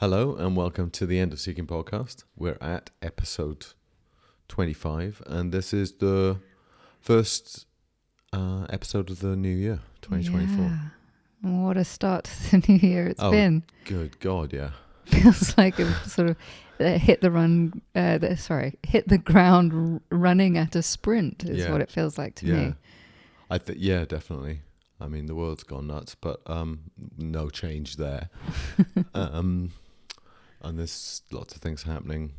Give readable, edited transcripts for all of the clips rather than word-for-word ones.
Hello and welcome to the End of Seeking podcast. We're at episode 25 and this is the first episode of the new year, 2024. Yeah. What a start to the new year it's been. Good God, yeah. Feels like a sort of hit the ground running at a sprint is what it feels like to me. Yeah, definitely. I mean, the world's gone nuts, but no change there. And there's lots of things happening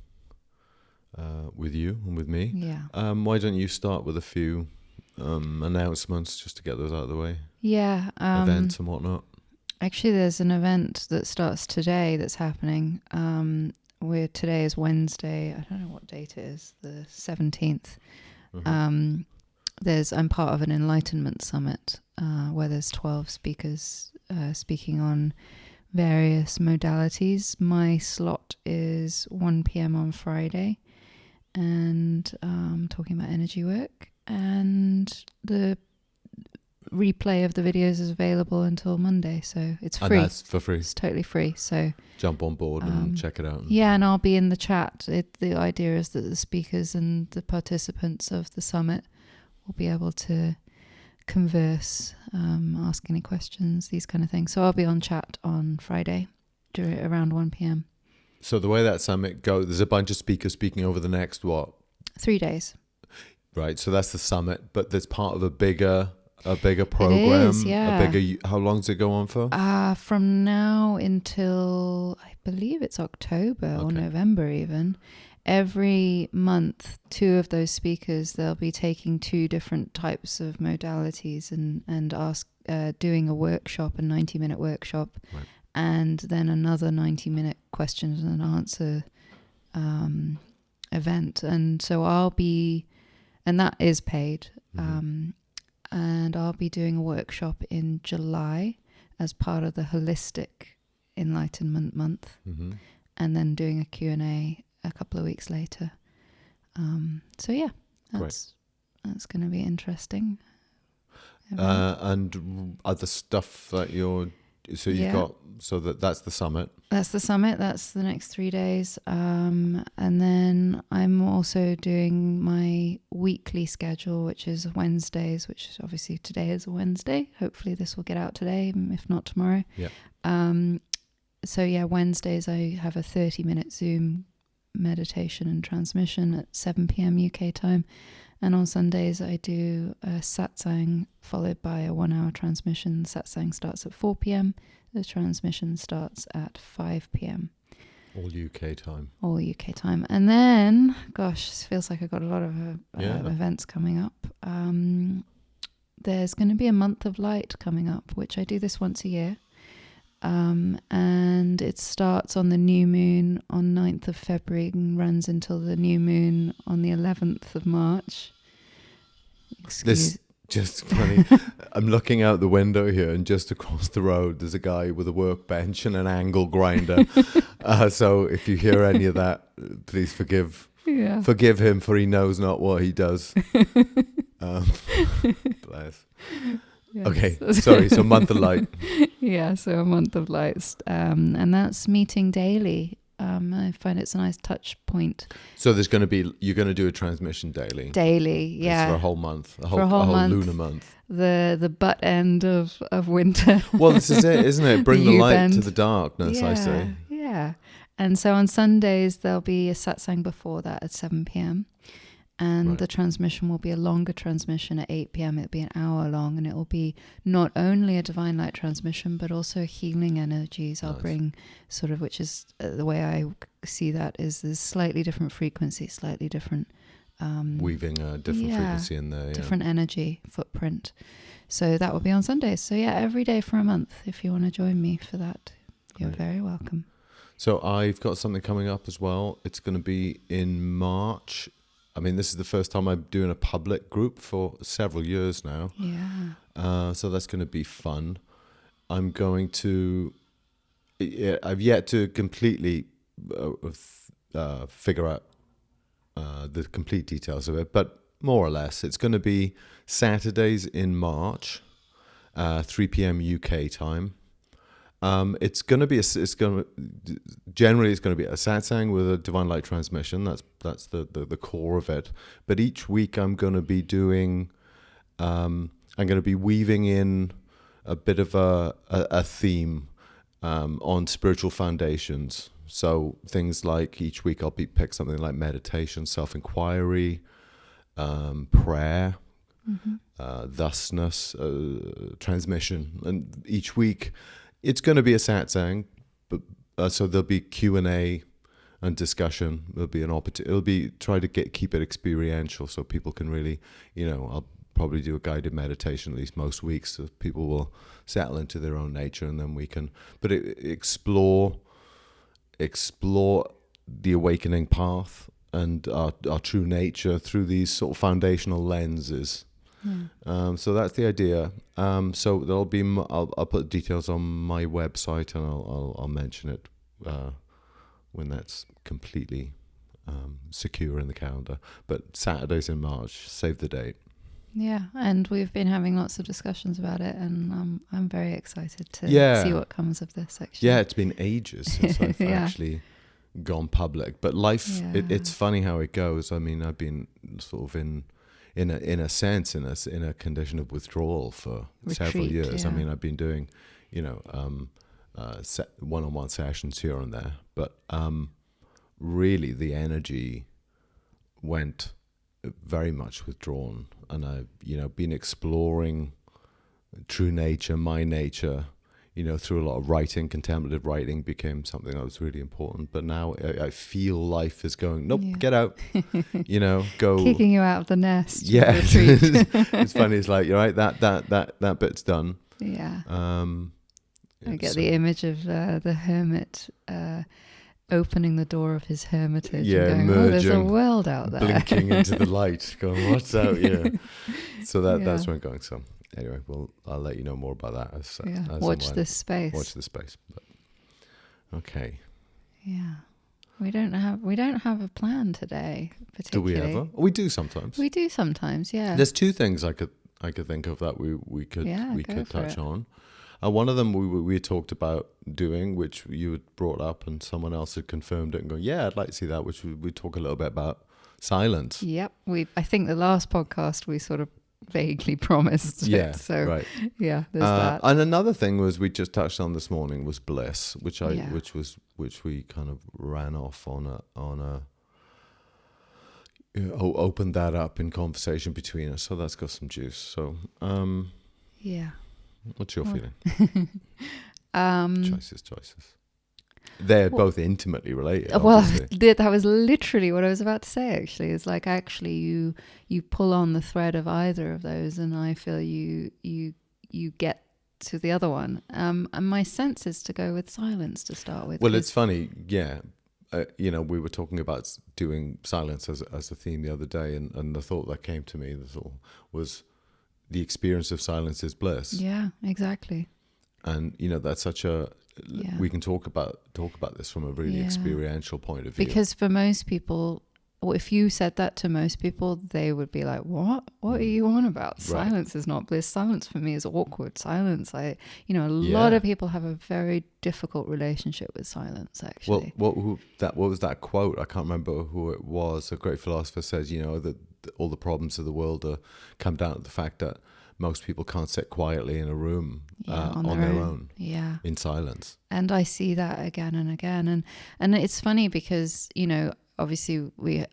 with you and with me. Yeah. Why don't you start with a few announcements just to get those out of the way? Yeah. Events and whatnot. Actually, there's an event that starts today that's happening. Today is Wednesday. I don't know what date it is. The 17th. Mm-hmm. I'm part of an enlightenment summit where there's 12 speakers speaking on various modalities. My slot is 1 p.m. on Friday, and talking about energy work. And the replay of the videos is available until Monday, so it's free. And that's for free. It's totally free. So jump on board and check it out. Yeah, and I'll be in the chat. The idea is that the speakers and the participants of the summit will be able to converse, ask any questions, these kind of things. So I'll be on chat on Friday around 1 p.m. So the way that summit goes, there's a bunch of speakers speaking over the next, 3 days. Right, so that's the summit, but there's part of a bigger program. It is, yeah. How long does it go on for? From now until, I believe it's October or November even. Every month, 2 of those speakers, they'll be taking 2 different types of modalities and doing a workshop, a 90-minute workshop, right, and then another 90-minute questions and answer event. And so and that is paid. Mm-hmm. And I'll be doing a workshop in July as part of the Holistic Enlightenment Month, and then doing a Q&A a couple of weeks later. So yeah, that's going to be interesting. And other stuff that that's the summit. That's the summit. That's the next 3 days. And then I'm also doing my weekly schedule, which is Wednesdays, which obviously today is a Wednesday. Hopefully this will get out today, if not tomorrow. Yeah. So yeah, Wednesdays I have a 30-minute Zoom meditation and transmission at 7 p.m. UK time. And on Sundays I do a satsang followed by a 1-hour transmission. The satsang starts at 4 p.m. The transmission starts at 5 p.m. All UK time. All UK time. And then, gosh, it feels like I've got a lot of events coming up. There's going to be a month of light coming up, which I do this once a year. And it starts on the new moon on 9th of February and runs until the new moon on the 11th of March. This just funny. I'm looking out the window here, and just across the road there's a guy with a workbench and an angle grinder. So if you hear any of that, please forgive him, for he knows not what he does. Bless. Yes. Okay, sorry, so month of light. Yeah, so a month of lights. And that's meeting daily. I find it's a nice touch point. So you're going to do a transmission daily? Daily, yeah. It's for a whole month, a whole month, lunar month. The butt end of winter. Well, this is it, isn't it? Bring the light to the darkness, yeah, I say. Yeah. And so on Sundays, there'll be a satsang before that at 7 p.m. And the transmission will be a longer transmission at 8 p.m. It'll be an hour long, and it will be not only a divine light transmission, but also healing energies. I'll bring sort of, which is the way I see that is there's slightly different frequency, slightly different... weaving a different frequency in there. Yeah. Different energy footprint. So that will be on Sundays. So yeah, every day for a month. If you want to join me for that, you're very welcome. So I've got something coming up as well. It's going to be in March. I mean, this is the first time I'm doing a public group for several years now. Yeah. So that's going to be fun. I've yet to completely figure out the complete details of it, but more or less, it's going to be Saturdays in March, 3 p.m. UK time. It's going to be generally it's going to be a satsang with a divine light transmission. That's the core of it. But each week I'm going to be doing, I'm going to be weaving in a bit of a theme on spiritual foundations. So things like each week I'll pick something like meditation, self-inquiry, prayer, thusness, transmission, and each week it's going to be a satsang, but so there'll be Q&A and discussion. There'll be an opportunity. It'll be try to keep it experiential, so people can really, I'll probably do a guided meditation at least most weeks, so people will settle into their own nature, and then we can, explore the awakening path and our true nature through these sort of foundational lenses. So that's the idea. So there'll be, I'll put details on my website, and I'll mention it when that's completely secure in the calendar. But Saturdays in March, save the date. Yeah, and we've been having lots of discussions about it, and I'm very excited to see what comes of this, actually. Yeah, it's been ages since I've actually gone public. But life, it's funny how it goes. I mean, I've been sort of in a sense in a condition of withdrawal for several years. Yeah. I mean, I've been doing, one-on-one sessions here and there, but really the energy went very much withdrawn, and I've been exploring true nature, my nature, through a lot of writing. Contemplative writing became something that was really important, but now I feel life is going, nope, get out, go, kicking you out of the nest. Yeah. It's funny, it's like, you're right, that bit's done. Yeah. I get the image of the hermit opening the door of his hermitage and going, there's a world out there. Blinking into the light, going, what's out here? So that's where I'm going. So anyway, I'll let you know more about that as watch this space. Watch this space. But, okay. Yeah. We don't have a plan today, particularly. Do we ever? We do sometimes. We do sometimes, yeah. There's two things I could think of that we could touch on. One of them we talked about doing, which you had brought up, and someone else had confirmed it and going, yeah, I'd like to see that, which we talk a little bit about silence. Yep. I think the last podcast we sort of vaguely promised it. So right. Yeah, there's that. And another thing we just touched on this morning was bliss, which we kind of ran off on a opened that up in conversation between us. So that's got some juice. So yeah. What's your feeling? Choices. They're both intimately related. That was literally what I was about to say, actually. It's like, actually, you pull on the thread of either of those, and I feel you get to the other one. And my sense is to go with silence to start with. Well, it's funny, yeah. We were talking about doing silence as a theme the other day, and the thought that came to me was the experience of silence is bliss. Yeah, exactly. And that's such a we can talk about this from a really experiential point of view. Because for most people, if you said that to most people, they would be like, "What? What are you on about? Silence is not bliss. Silence for me is awkward. Silence." A lot of people have a very difficult relationship with silence. Actually, what was that quote? I can't remember who it was. A great philosopher says, that all the problems of the world come down to the fact that most people can't sit quietly in a room on their own in silence. And I see that again and again. And it's funny because, obviously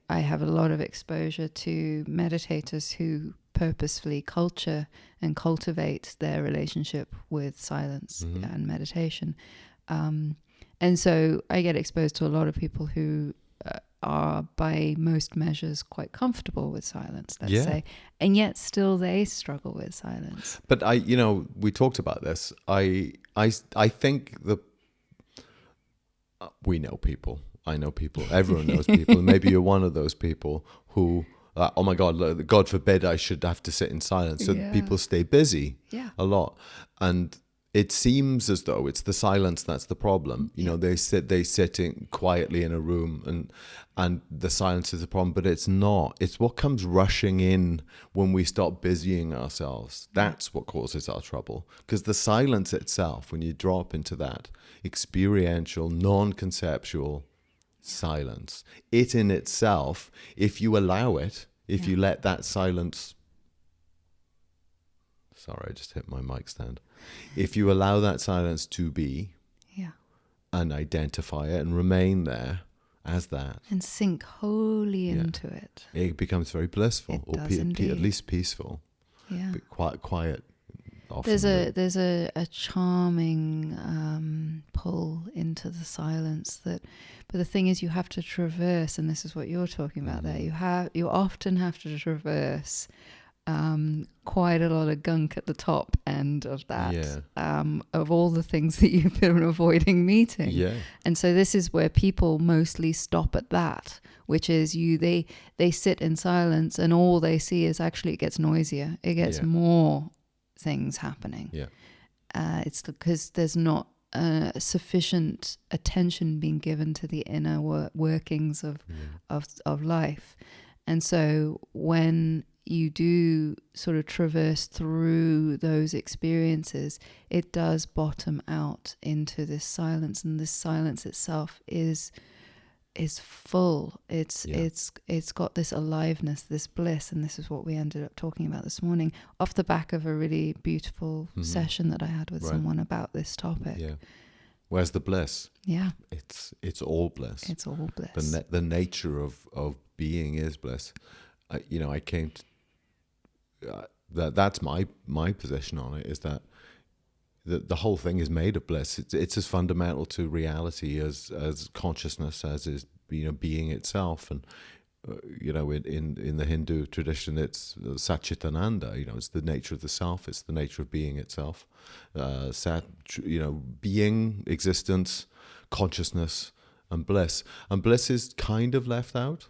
I have a lot of exposure to meditators who purposefully culture and cultivate their relationship with silence and meditation. And so I get exposed to a lot of people who are by most measures quite comfortable with silence, let's say, and yet still they struggle with silence. But we talked about this. I think we know people. I know people. Everyone knows people. And maybe you're one of those people who, oh my God, God forbid I should have to sit in silence. So people stay busy a lot. And it seems as though it's the silence that's the problem. You know, they sitting quietly in a room and the silence is the problem, but it's not. It's what comes rushing in when we stop busying ourselves. That's what causes our trouble. Because the silence itself, when you drop into that experiential, non-conceptual silence, it in itself, if you allow it, if you let that silence... Sorry, I just hit my mic stand. If you allow that silence to be, and identify it and remain there as that, and sink wholly into it, it becomes very blissful, it or does indeed. at least peaceful. Yeah, but quiet. Often there's a charming pull into the silence but the thing is, you have to traverse, and this is what you're talking about there. You often have to traverse quite a lot of gunk at the top end of that, of all the things that you've been avoiding meeting. And so this is where people mostly stop at that, which is they sit in silence, and all they see is actually it gets noisier, it gets more things happening. It's because there's not sufficient attention being given to the inner workings of life. And so when you do sort of traverse through those experiences, it does bottom out into this silence, and this silence itself is full. It's got this aliveness, this bliss, and this is what we ended up talking about this morning off the back of a really beautiful session that I had with someone about this topic. Where's the bliss? It's all bliss. It's all bliss. The nature of being is bliss. I came to that's my position on it, is that the whole thing is made of bliss. It's as fundamental to reality as consciousness, as is being itself. And in the Hindu tradition, it's Satchitananda. It's the nature of the self. It's the nature of being itself. Being, existence, consciousness, and bliss. And bliss is kind of left out.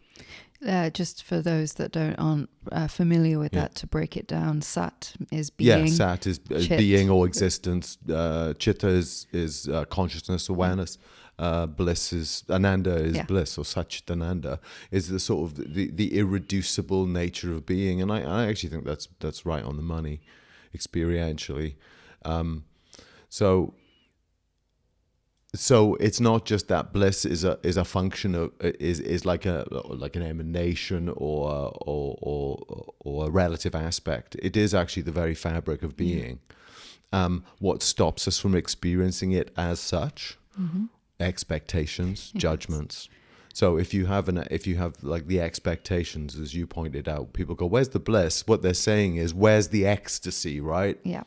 Just for those that aren't familiar with that, to break it down, Sat is being. Sat is being or existence. Chitta is consciousness, awareness. Bliss is Ananda, is bliss, or Satchitananda is the sort of the irreducible nature of being. And I actually think that's right on the money, experientially. So it's not just that bliss is a function of is like an emanation or a relative aspect. It is actually the very fabric of being. What stops us from experiencing it as such? Expectations, judgments. So if you have like the expectations, as you pointed out, people go, "Where's the bliss?" What they're saying is, "Where's the ecstasy?" Right? Yeah.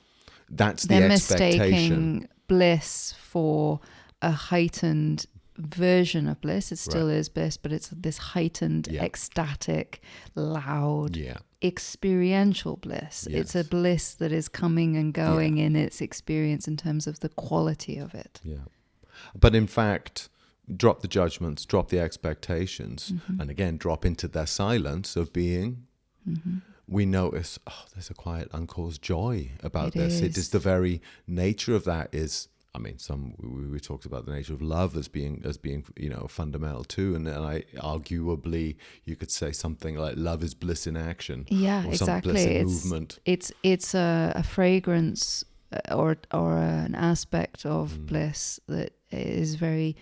That's they're the expectation. Mistaking bliss for a heightened version of bliss. It still is bliss, but it's this heightened, ecstatic, loud, experiential bliss. It's a bliss that is coming and going in its experience in terms of the quality of it. But in fact, drop the judgments, drop the expectations, and again, drop into the silence of being. We notice, there's a quiet, uncaused joy about this. It is the very nature of that is... we talked about the nature of love as being fundamental too, and I arguably you could say something like love is bliss in action. Yeah, or exactly. Some bliss in movement. It's a fragrance or an aspect of bliss that is very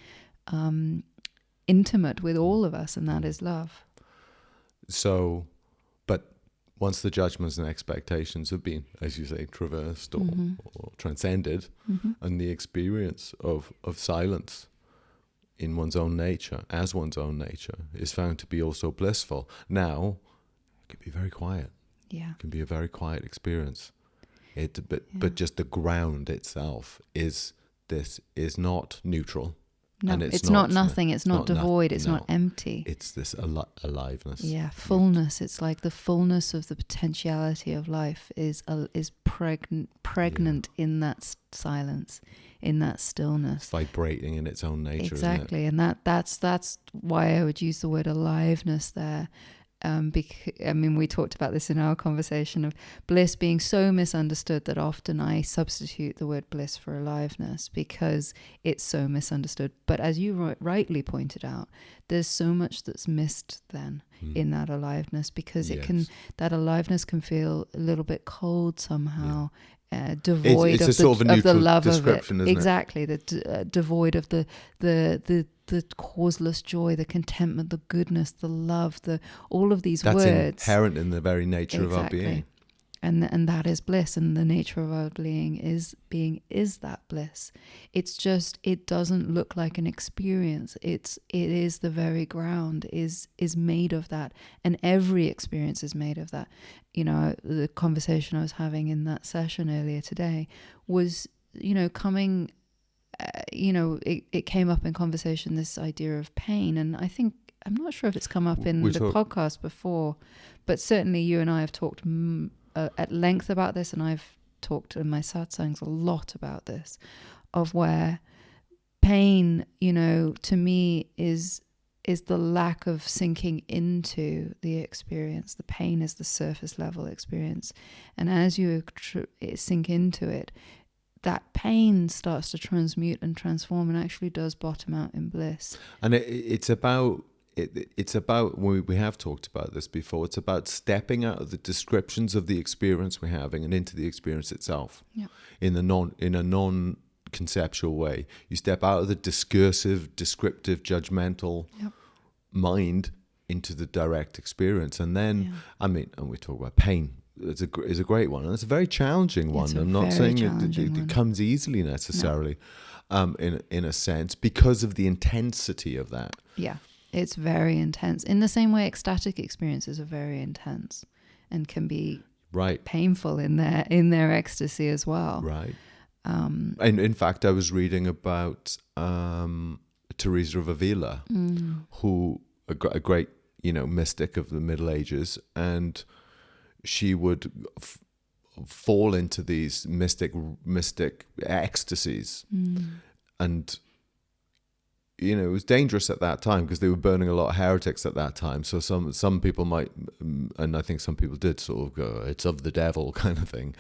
intimate with all of us, and that is love. So, but once the judgments and expectations have been, as you say, traversed or transcended, and the experience of silence in one's own nature, as one's own nature, is found to be also blissful, now it can be very quiet. It can be a very quiet experience. But just the ground itself is not neutral. No, and it's not nothing. It's not devoid. It's not empty. It's this aliveness. Fullness. It's like the fullness of the potentiality of life is pregnant in that silence, in that stillness, vibrating in its own nature. Exactly, isn't it? And that's why I would use the word aliveness there. we talked about this in our conversation of bliss being so misunderstood that often I substitute the word bliss for aliveness because it's so misunderstood. But as you rightly pointed out, there's so much that's missed then in that aliveness, because that aliveness can feel a little bit cold somehow. Devoid it's of the love of it. Exactly, devoid of the causeless joy, the contentment, the goodness, the love, all of these words. That's inherent in the very nature of our being. And that is bliss, and the nature of our being is that bliss. It's just, it doesn't look like an experience. It is the very ground is made of that, and every experience is made of that. The conversation I was having in that session earlier today was, coming, it came up in conversation, this idea of pain, and I think, I'm not sure if it's come up in the podcast before, but certainly you and I have talked at length about this, and I've talked in my satsangs a lot about this, of where pain, to me is the lack of sinking into the experience. The pain is the surface level experience, and as you sink into it, that pain starts to transmute and transform, and actually does bottom out in bliss. And it's about we have talked about this before. It's about stepping out of the descriptions of the experience we're having and into the experience itself. Yeah. In a non-conceptual way. You step out of the discursive, descriptive, judgmental mind into the direct experience, and then and we talk about pain. Is a great one, and it's a very challenging one. I'm not saying it comes easily necessarily, in a sense, because of the intensity of that. Yeah. It's very intense. In the same way, ecstatic experiences are very intense and can be painful in their ecstasy as well. Right. And in fact, I was reading about Teresa of Avila, who a great mystic of the Middle Ages, and she would fall into these mystic ecstasies, and it was dangerous at that time because they were burning a lot of heretics at that time. So some people might, and I think some people did, sort of go, it's of the devil kind of thing.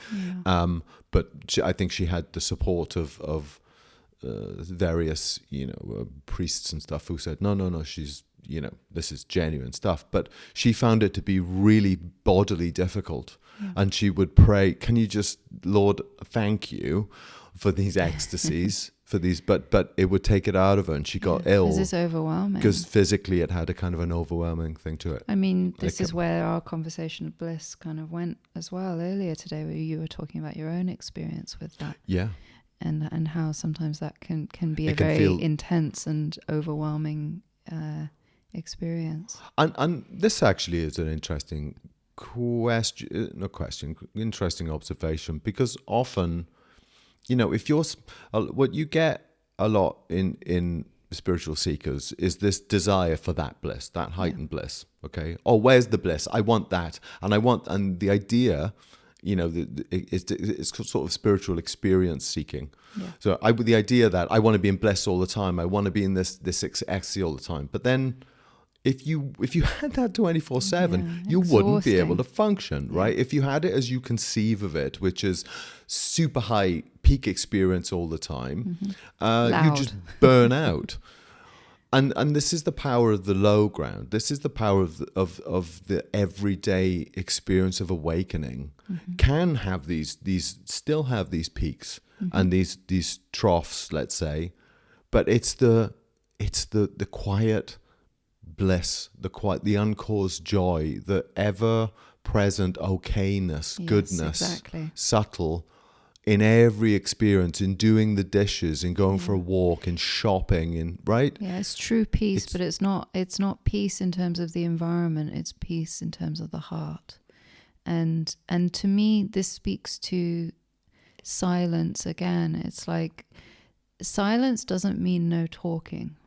Yeah. But I think she had the support of various, priests and stuff who said, no, she's, this is genuine stuff. But she found it to be really bodily difficult. Yeah. And she would pray, can you just, Lord, thank you for these ecstasies. But it would take it out of her, and she got ill. Is this overwhelming? Because physically it had a kind of an overwhelming thing to it. I mean, this is where our conversation of bliss kind of went as well earlier today, where you were talking about your own experience with that. Yeah. And how sometimes that can be a very intense and overwhelming experience. And this actually is an interesting interesting observation, because often, if you're, what you get a lot in spiritual seekers is this desire for that bliss, that heightened bliss. Okay. Oh, where's the bliss? I want that. And the idea, it's sort of spiritual experience seeking. Yeah. So the idea that I want to be in bliss all the time. I want to be in this ecstasy all the time. But then if you had that 24/7, you wouldn't be able to function, right? If you had it as you conceive of it, which is super high peak experience all the time, you just burn out. And this is the power of the low ground. This is the power of the everyday experience of awakening. Can have still have these peaks and these troughs, let's say, but it's the quiet bliss, the uncaused joy, the ever-present okayness, goodness, subtle, in every experience, in doing the dishes, in going for a walk, in shopping, right? Yeah, it's true peace, but it's not peace in terms of the environment, it's peace in terms of the heart. And to me, this speaks to silence again. It's like, silence doesn't mean no talking.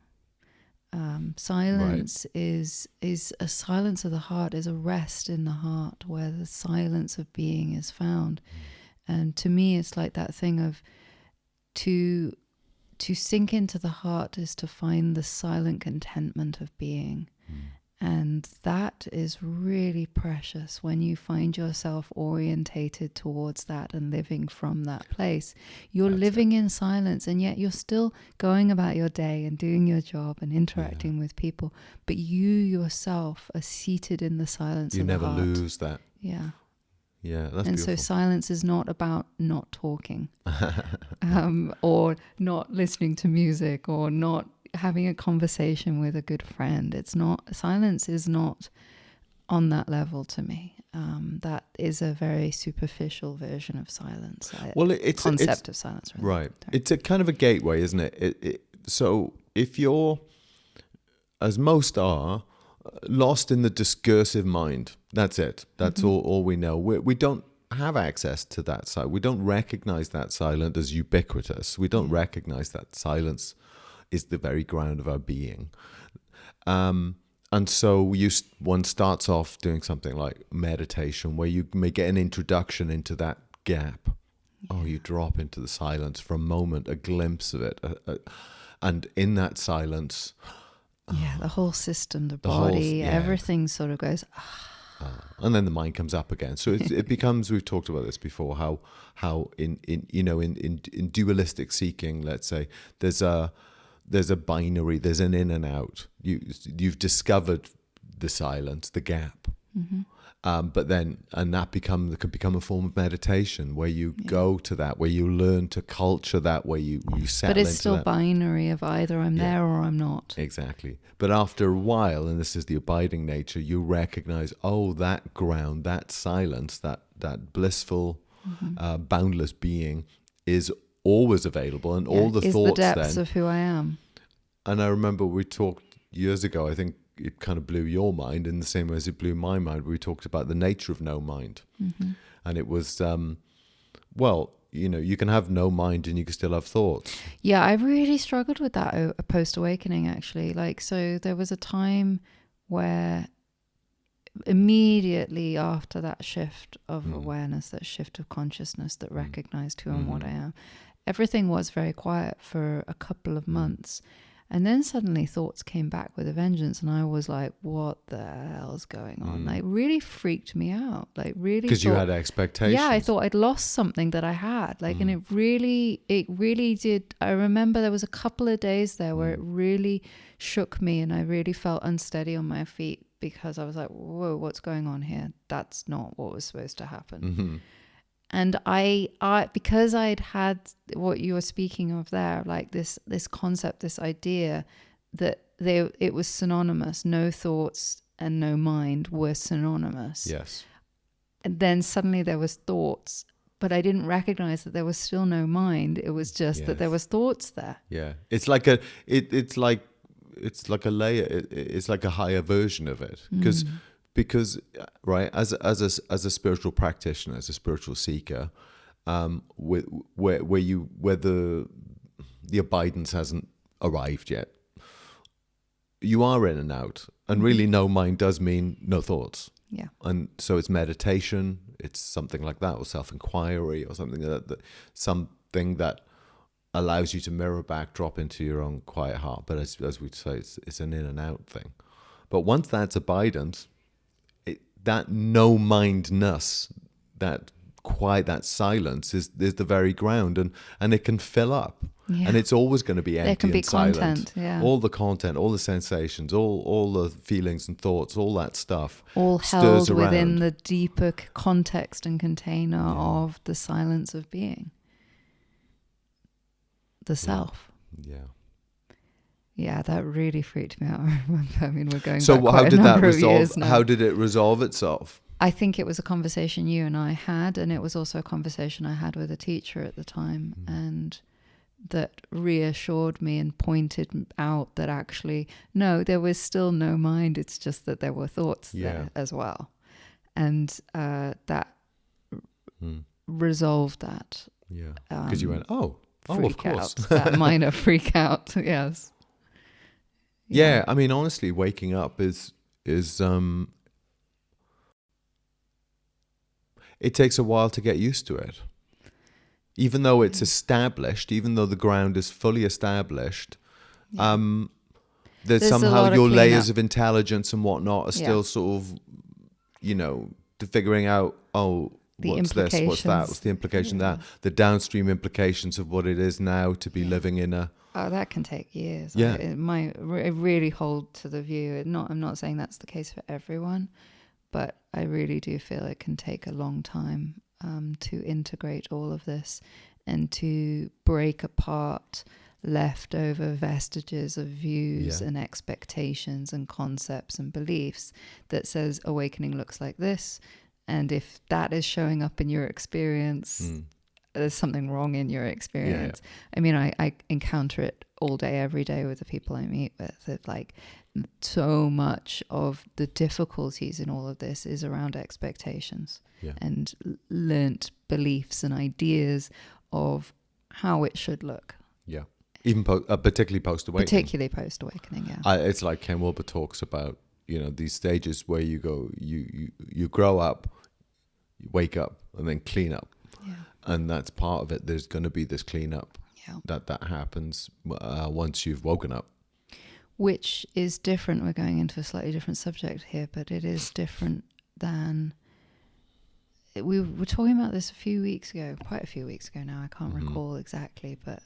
Silence is a silence of the heart, is a rest in the heart where the silence of being is found. And to me, it's like that thing of to sink into the heart is to find the silent contentment of being. And that is really precious when you find yourself orientated towards that and living from that place. You're living in silence, and yet you're still going about your day and doing your job and interacting with people. But you yourself are seated in the silence of the heart. You never lose that. Yeah. Yeah, that's and beautiful. So silence is not about not talking or not listening to music or not having a conversation with a good friend. It's not, silence is not on that level to me. That is a very superficial version of silence. It's of silence. Really. Right. Sorry. It's a kind of a gateway, isn't it? So if you're, as most are, lost in the discursive mind, that's it. That's all we know. We don't have access to that side. We don't recognize that silence as ubiquitous. We don't recognize that silence is the very ground of our being. And so one starts off doing something like meditation, where you may get an introduction into that gap. Oh, you drop into the silence for a moment, a glimpse of it. And in that silence... the whole system, the body, everything sort of goes... and then the mind comes up again. So it becomes, we've talked about this before, how in dualistic seeking, let's say, there's a binary, there's an in and out. You've discovered the silence, the gap. But then, and that could become a form of meditation, where you go to that, where you learn to culture that, where you settle into that. But it's still binary of either I'm there or I'm not. Exactly. But after a while, and this is the abiding nature, you recognize, that ground, that silence, that blissful, boundless being is always available, and all the thoughts the depths of who I am. And I remember we talked years ago, I think it kind of blew your mind in the same way as it blew my mind. We talked about the nature of no mind. And it was, you can have no mind and you can still have thoughts. Yeah, I really struggled with that post-awakening, actually. So there was a time where immediately after that shift of awareness, that shift of consciousness that recognized who and what I am, everything was very quiet for a couple of months. And then suddenly thoughts came back with a vengeance, and I was like, what the hell's going on? Like, really freaked me out. Like, really. Because you had expectations. Yeah, I thought I'd lost something that I had. Like, and it really did. I remember there was a couple of days there where it really shook me, and I really felt unsteady on my feet, because I was like, whoa, what's going on here? That's not what was supposed to happen. And I because I'd had what you were speaking of there, like this concept, this idea that it was synonymous. No thoughts and no mind were synonymous. Yes. And then suddenly there was thoughts, but I didn't recognize that there was still no mind. It was just that there was thoughts there. Yeah. It's like a layer. It's like a higher version of it, because right, as a spiritual practitioner, as a spiritual seeker, where the abidance hasn't arrived yet, you are in and out, and really no mind does mean no thoughts. Yeah. And so it's meditation, it's something like that, or self-inquiry, or something that allows you to mirror back, drop into your own quiet heart. But as we say, it's an in and out thing. But once that's abidance, that no mindness, that quiet, that silence is the very ground, and it can fill up, and it's always going to be empty. There can be and content, silent. All the content, all the sensations, all the feelings and thoughts, all that stuff, all held within the deeper context and container of the silence of being, the self. Yeah. Yeah, that really freaked me out. I remember. I mean, we're going so back quite a number of years now. How did it resolve itself? I think it was a conversation you and I had, and it was also a conversation I had with a teacher at the time, and that reassured me and pointed out that actually, no, there was still no mind. It's just that there were thoughts there as well. And that resolved that. Yeah, because you went, of course. That minor freak out, yes. Yeah, I mean, honestly, waking up is it takes a while to get used to it. Even though it's established, even though the ground is fully established, There's a somehow lot of your layers cleanup. of intelligence and whatnot are still Yeah. sort of, figuring out, The what's this, what's that, what's implications. the implication Yeah. of that, the downstream implications of what it is now to be Yeah. living in a... Oh, that can take years. Yeah. I really hold to the view. I'm not saying that's the case for everyone, but I really do feel it can take a long time to integrate all of this and to break apart leftover vestiges of views Yeah. and expectations and concepts and beliefs that says awakening looks like this. And if that is showing up in your experience, there's something wrong in your experience. Yeah. I mean, I encounter it all day, every day with the people I meet with. That like so much of the difficulties in all of this is around expectations and learnt beliefs and ideas of how it should look. Yeah. Even particularly post-awakening. Particularly post-awakening, yeah. It's like Ken Wilber talks about, these stages where you go, you grow up, you wake up, and then clean up. Yeah. And that's part of it. There's going to be this cleanup that happens once you've woken up. Which is different. We're going into a slightly different subject here, but it is different than... We were talking about this quite a few weeks ago now. I can't recall exactly, but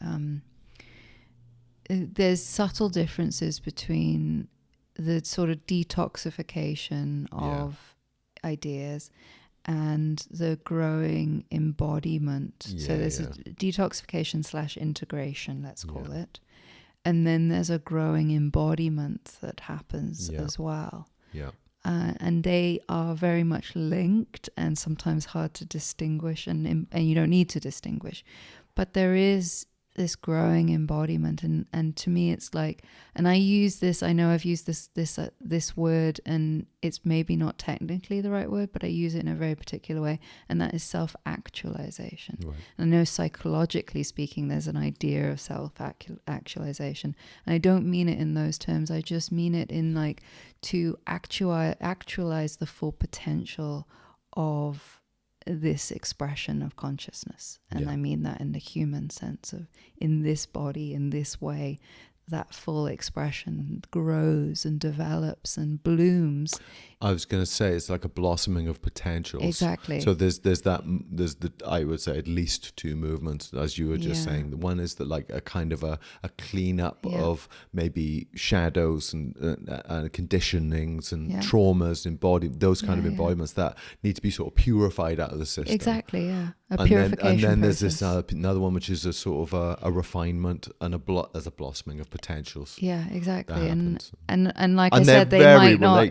there's subtle differences between the sort of detoxification of ideas and the growing embodiment. So there's a detoxification / integration, let's call it. And then there's a growing embodiment that happens as well. Yeah. And they are very much linked and sometimes hard to distinguish, and you don't need to distinguish. But there is this growing embodiment, and to me it's like, and I know I've used this word, and it's maybe not technically the right word, but I use it in a very particular way, and that is self-actualization. Right. And I know psychologically speaking there's an idea of self-actualization, and I don't mean it in those terms. I just mean it in like to actualize the full potential of this expression of consciousness. And I mean that in the human sense of, in this body, in this way, that full expression grows and develops and blooms. I was going to say it's like a blossoming of potentials. Exactly. So there's I would say at least two movements, as you were just saying. The one is that like a kind of a cleanup of maybe shadows and conditionings and traumas, those kind of embodiments that need to be sort of purified out of the system. Exactly. Yeah. Purification. And then process. there's this another one which is a sort of a refinement and as a blossoming of potentials. Yeah, exactly. And like and I said, they might not.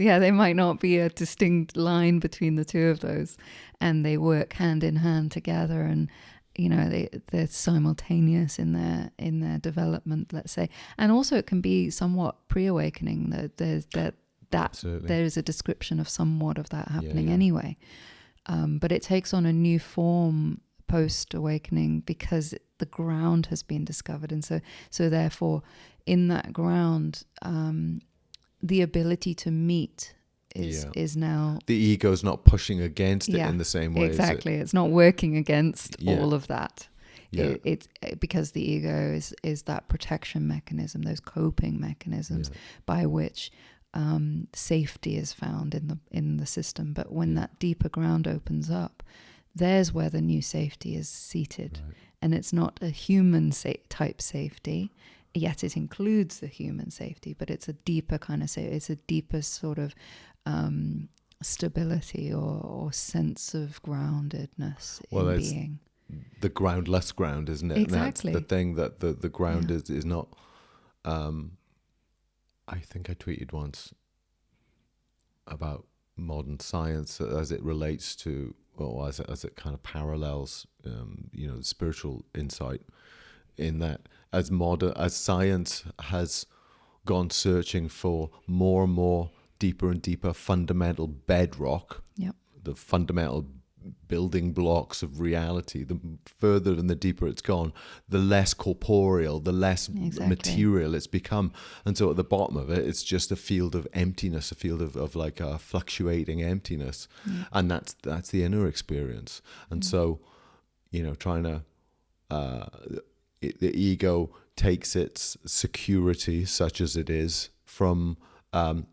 They might not be a distinct line between the two of those, and they work hand in hand together, and they're simultaneous in their development, let's say. And also it can be somewhat pre-awakening. There's a description of somewhat of that happening anyway. But it takes on a new form post-awakening because the ground has been discovered. And so therefore, in that ground, the ability to meet is now... The ego's not pushing against it in the same way. Exactly. It's not working against all of that. Yeah. It's because the ego is that protection mechanism, those coping mechanisms by which... safety is found in the system. But when that deeper ground opens up, there's where the new safety is seated. Right. And it's not a human type safety, yet it includes the human safety, but it's a deeper kind of safety. It's a deeper sort of stability or sense of groundedness in being. The groundless ground, isn't it? Exactly. And that's the thing, that the ground is not... I think I tweeted once about modern science as it relates to, or as it kind of parallels, spiritual insight, in that as science has gone searching for more and more deeper and deeper fundamental bedrock, the fundamental building blocks of reality, the further and the deeper it's gone, the less corporeal, the less material it's become. And so at the bottom of it, it's just a field of emptiness, a field of like a fluctuating emptiness. And that's the inner experience. And so, trying to, the ego takes its security, such as it is, from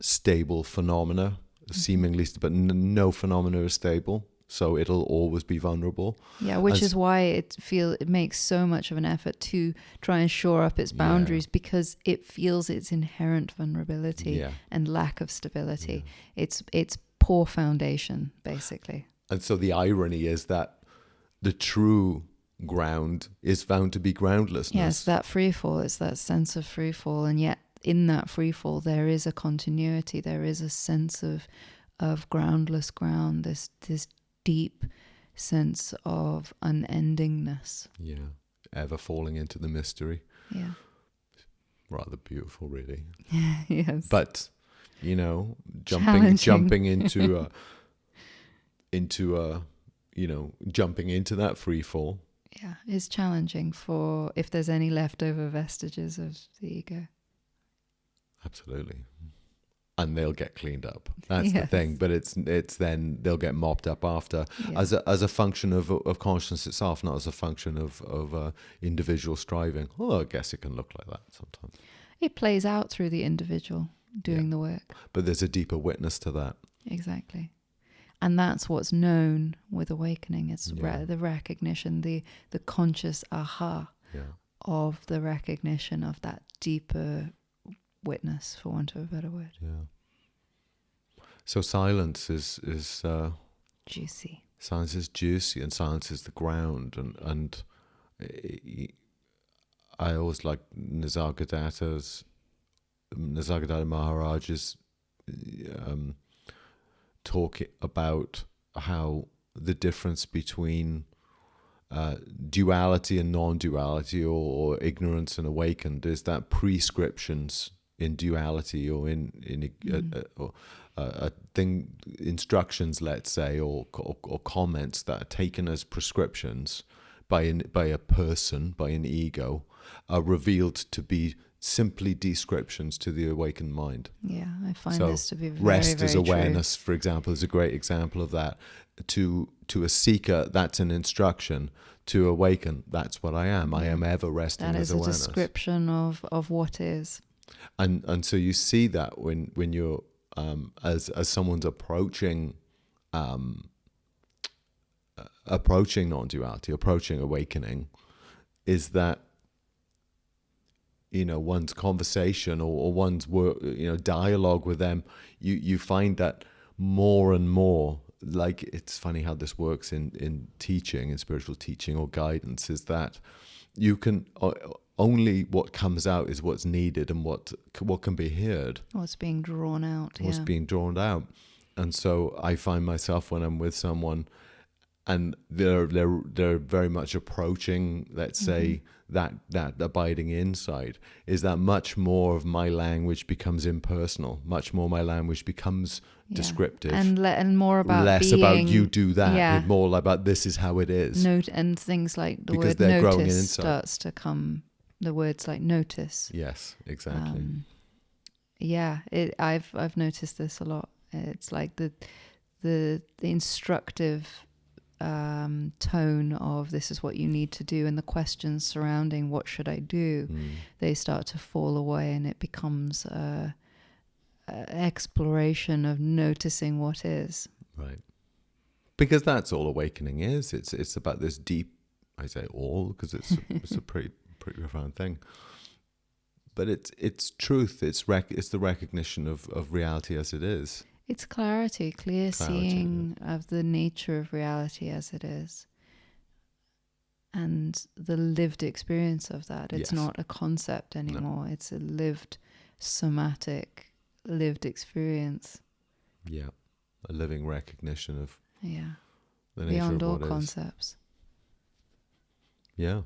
stable phenomena, seemingly, but no phenomena is stable. So it'll always be vulnerable. Yeah, which is why it makes so much of an effort to try and shore up its boundaries, because it feels its inherent vulnerability and lack of stability. It's poor foundation, basically. And so the irony is that the true ground is found to be groundlessness. Yes, that free fall. It's that sense of free fall, and yet in that free fall there is a continuity. There is a sense of groundless ground. This deep sense of unendingness. Yeah, ever falling into the mystery. Yeah, rather beautiful, really. Yes, but jumping into jumping into that free fall. Yeah, is challenging for if there's any leftover vestiges of the ego. Absolutely. And they'll get cleaned up. That's the thing. But it's then they'll get mopped up after as a function of consciousness itself, not as a function of individual striving. Although I guess it can look like that sometimes. It plays out through the individual doing the work. But there's a deeper witness to that. Exactly. And that's what's known with awakening. It's the recognition, the conscious aha of the recognition of that deeper witness, for want of a better word. Yeah. So silence is juicy. Silence is juicy, and silence is the ground. And I always like Nisargadatta Maharaj's talk about how the difference between duality and non-duality, or ignorance and awakened, is that prescriptions in duality, or instructions, let's say, or comments that are taken as prescriptions by a person, by an ego, are revealed to be simply descriptions to the awakened mind. Yeah, I find this to be very, rest very as awareness, true. For example, is a great example of that. To a seeker, that's an instruction. To awaken, that's what I am. I am ever resting as awareness. That is a description of what is. And so you see that when you're as someone's approaching non-duality, approaching awakening, is that one's conversation or one's work, dialogue with them, you find that more and more, like, it's funny how this works in teaching, in spiritual teaching or guidance, is that you can only what comes out is what's needed, and what can be heard. What's being drawn out. What's being drawn out. And so I find myself when I'm with someone, and they're very much approaching, let's say, that abiding insight, is that much more of my language becomes impersonal, much more my language becomes descriptive, and more about less being, about you do that, and more about this is how it is. And things like the word notice starts to come. The words like notice. Yes, exactly. I've noticed this a lot. It's like the instructive tone of this is what you need to do, and the questions surrounding what should I do, they start to fall away, and it becomes a exploration of noticing what is. Right. Because that's all awakening is. It's about this deep, I say all because it's a pretty profound thing. But it's truth. It's the recognition of reality as it is. It's clear seeing of the nature of reality as it is, and the lived experience of that. It's not a concept anymore. No. It's a lived, somatic, lived experience. Yeah, a living recognition of the nature beyond of all what concepts. Is. Yeah.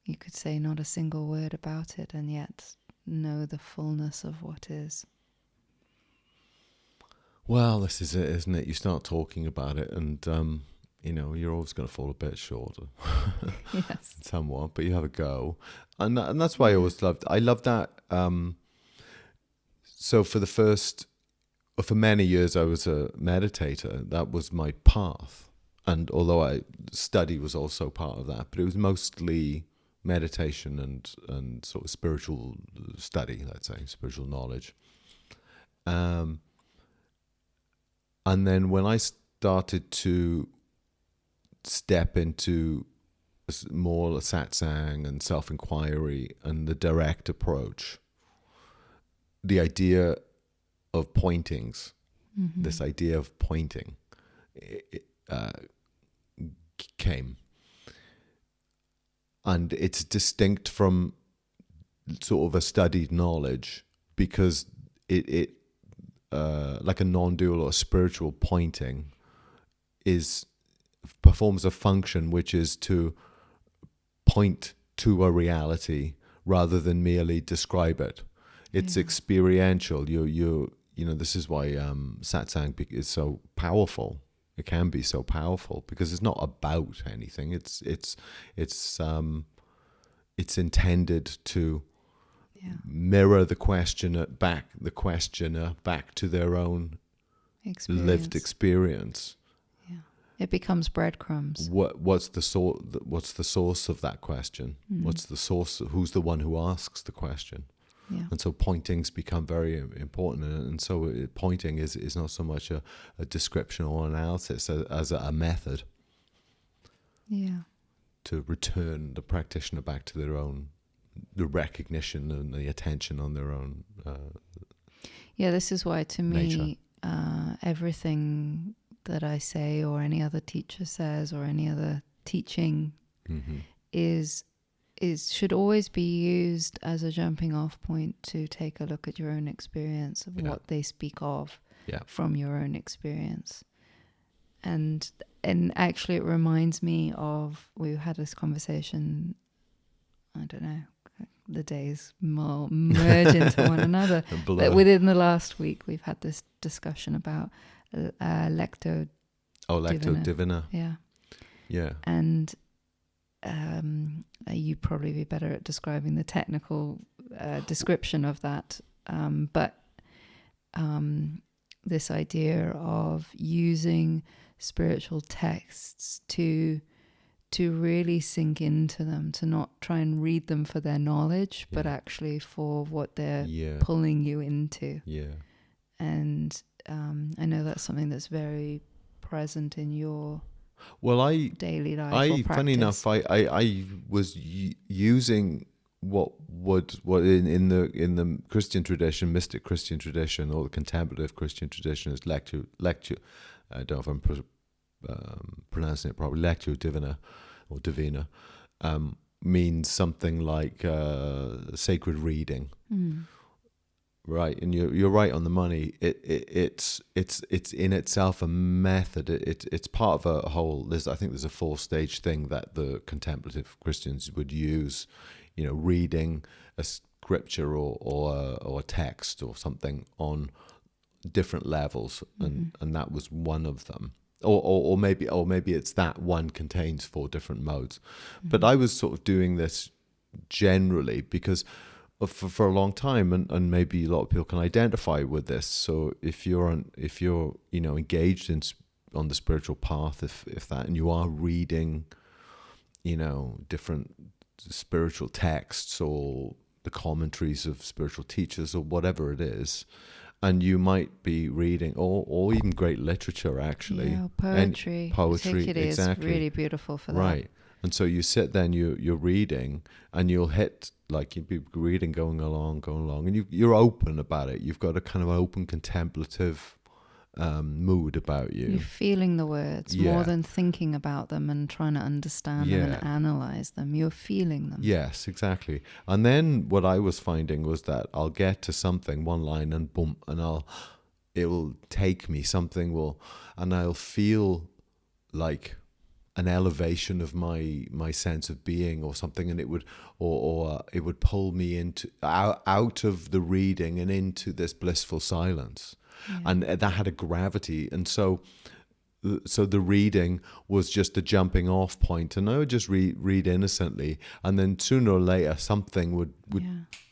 You could say not a single word about it, and yet know the fullness of what is. Well, this is it, isn't it? You start talking about it, and you're always going to fall a bit short, yes, somewhat. But you have a go, and that's why I always loved. I love that. So for many years, I was a meditator. That was my path, and although study was also part of that, but it was mostly meditation and sort of spiritual study, let's say, spiritual knowledge. And then when I started to step into more satsang and self-inquiry and the direct approach, the idea of pointings, this idea of pointing came. And it's distinct from sort of a studied knowledge because it like a non-dual or spiritual pointing performs a function which is to point to a reality rather than merely describe it. It's experiential. You know, this is why satsang is so powerful. It can be so powerful because it's not about anything. It's intended to mirror the questioner back to their own lived experience. Yeah, it becomes breadcrumbs. What's the source of that question? What's the source? Who's the one who asks the question? Yeah. And so pointings become very important, and so pointing is not so much a description or analysis as a method. Yeah. To return the practitioner back to the recognition and the attention on their own. This is why to nature. Me, everything that I say or any other teacher says or any other teaching should always be used as a jumping off point to take a look at your own experience of what they speak of from your own experience. And actually it reminds me of, we had this conversation, I don't know, the days merge into one another. But within the last week, we've had this discussion about lectio. Oh, lectio divina. Yeah. Yeah. And you'd probably be better at describing the technical description of that. But this idea of using spiritual texts to really sink into them, to not try and read them for their knowledge, but actually for what they're pulling you into. Yeah. And I know that's something that's very present in your daily life. Funny enough, I was using what in the Christian tradition, mystic Christian tradition, or the contemplative Christian tradition is lectio. I don't know if I'm pronouncing it properly. Lectio divina or divina means something like sacred reading. Right, and you're right on the money. It's in itself a method. It's part of a whole. I think there's a 4-stage thing that the contemplative Christians would use. You know, reading a scripture or a text or something on different levels, and that was one of them. Or maybe it's that one contains 4 different modes. But I was sort of doing this generally because for a long time, and maybe a lot of people can identify with this. So if you're engaged on the spiritual path, if that, and you are reading, different spiritual texts or the commentaries of spiritual teachers or whatever it is, and you might be reading or even great literature, actually. Yeah, poetry particularly exactly. is really beautiful for that. Right. And so you sit there and you're reading, and you'll hit, like, you'd be reading, going along, and you're open about it. You've got a kind of open contemplative mood about you. You're feeling the words more than thinking about them and trying to understand them and analyze them. You're feeling them. Yes, exactly. And then what I was finding was that I'll get to something, one line, and boom, and it will take me, and I'll feel like an elevation of my sense of being or something, and it would it would pull me out of the reading and into this blissful silence. And that had a gravity, and so the reading was just a jumping off point, and I would just read innocently, and then sooner or later something would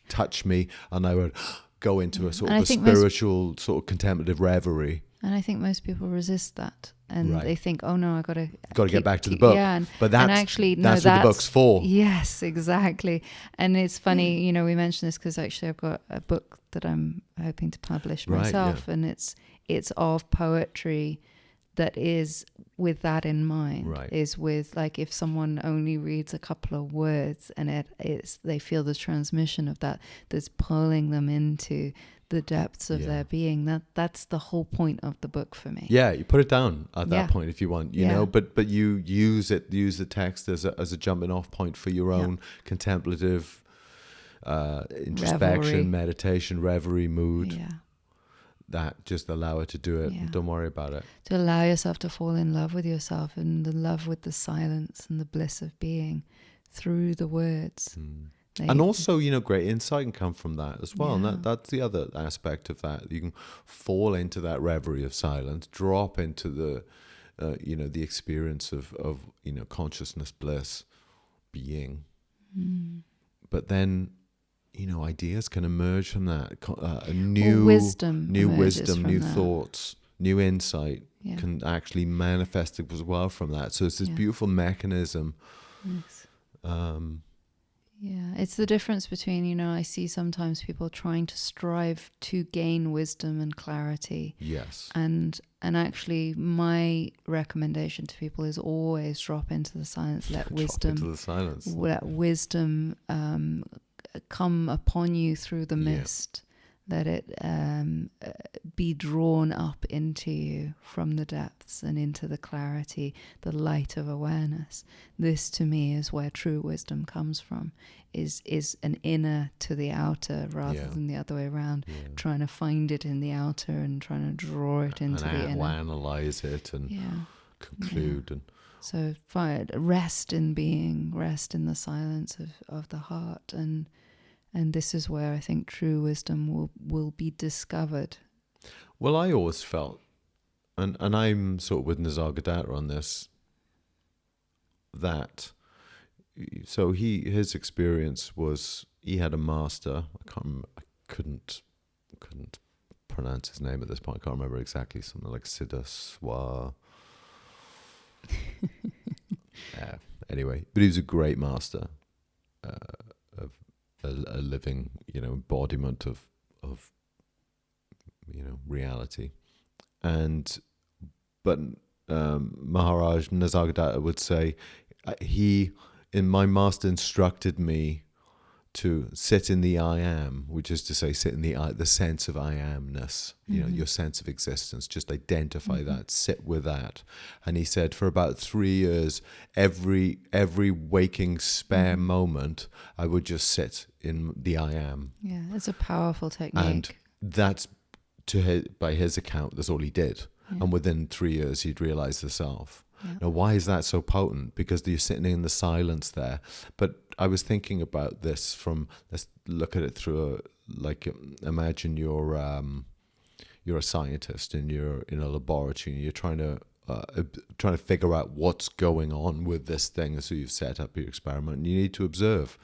touch me, and I would go into a sort of a spiritual sort of contemplative reverie. And I think most people resist that, and Right. they think, "Oh no, I got to get back to the book." Yeah, But and actually, no, that's what the book's for. Yes, exactly. And it's funny, you know, we mentioned this because actually I've got a book that I'm hoping to publish myself, and it's of poetry that is with that in mind. Right. Is with, like, if someone only reads a couple of words and it's they feel the transmission of that's pulling them into the depths of their being. That's the whole point of the book for me. Yeah, you put it down at that point if you want, you know, but you use the text as a jumping off point for your own contemplative introspection, Revelry. meditation, reverie mood. Yeah. That just allow it to do it. Yeah. Don't worry about it. To allow yourself to fall in love with yourself and the love with the silence and the bliss of being through the words. And also, you know, great insight can come from that as well. Yeah. And that's the other aspect of that. You can fall into that reverie of silence, drop into the, you know, the experience of, you know, consciousness, bliss, being. But then, you know, ideas can emerge from that. New wisdom, new that. thoughts, new insight Yeah. can actually manifest as well from that. So it's this beautiful mechanism. Yes. Yeah, it's the difference between, you know, I see sometimes people trying to strive to gain wisdom and clarity. Yes. And actually my recommendation to people is always drop into the silence, let wisdom drop into the silence. Let wisdom come upon you through the mist. Let it be drawn up into you from the depths and into the clarity, the light of awareness. This, to me, is where true wisdom comes from, is an inner to the outer rather than the other way around, trying to find it in the outer and trying to draw it into the inner. Analyze it and conclude. Yeah. And so rest in being, rest in the silence of the heart, and this is where I think true wisdom will be discovered. Well, I always felt, and I'm sort of with Nisargadatta on this, that, so his experience was, he had a master, I couldn't pronounce his name at this point, I can't remember exactly, something like Siddhaswa. Anyway, but he was a great master, of a living, you know, embodiment of you know, reality. But Maharaj Nisargadatta would say, my master instructed me to sit in the I am, which is to say, sit in the sense of I amness, you know, your sense of existence. Just identify that, sit with that. And he said, for about 3 years, every waking spare moment, I would just sit in the I am. Yeah, it's a powerful technique. And that's, by his account, that's all he did. And within 3 years, he'd realized the self. Now, why is that so potent? Because you're sitting in the silence there. But I was thinking about this let's look at it through imagine you're a scientist and you're in a laboratory and you're trying to figure out what's going on with this thing. So you've set up your experiment and you need to observe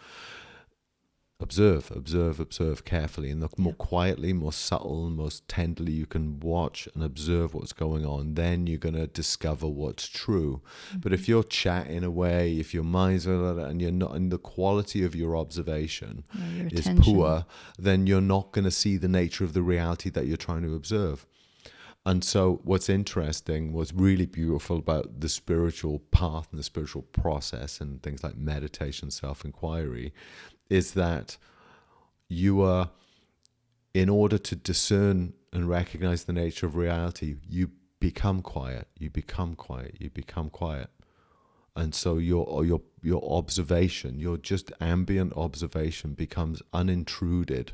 carefully, and the more quietly, more subtle, most tenderly you can watch and observe what's going on, then you're going to discover what's true. But if you're chatting away, if your mind's and you're not, and the quality of your observation is poor, then you're not going to see the nature of the reality that you're trying to observe. And so what's interesting, what's really beautiful about the spiritual path and the spiritual process and things like meditation, self-inquiry, is that you are, in order to discern and recognize the nature of reality, you become quiet. And so your observation, your just ambient observation becomes unintruded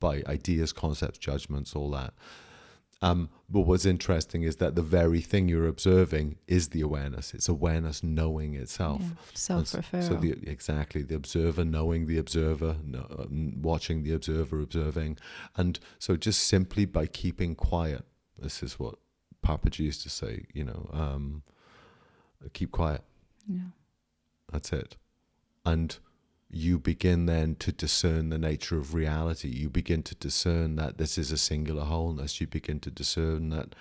by ideas, concepts, judgments, all that. But what's interesting is that the very thing you're observing is the awareness. It's awareness knowing itself. Yeah, self-referral. So the observer knowing the observer, watching the observer observing. And so just simply by keeping quiet, this is what Papaji used to say, you know, keep quiet. Yeah. That's it. And you begin then to discern the nature of reality. You begin to discern that this is a singular wholeness. You begin to discern that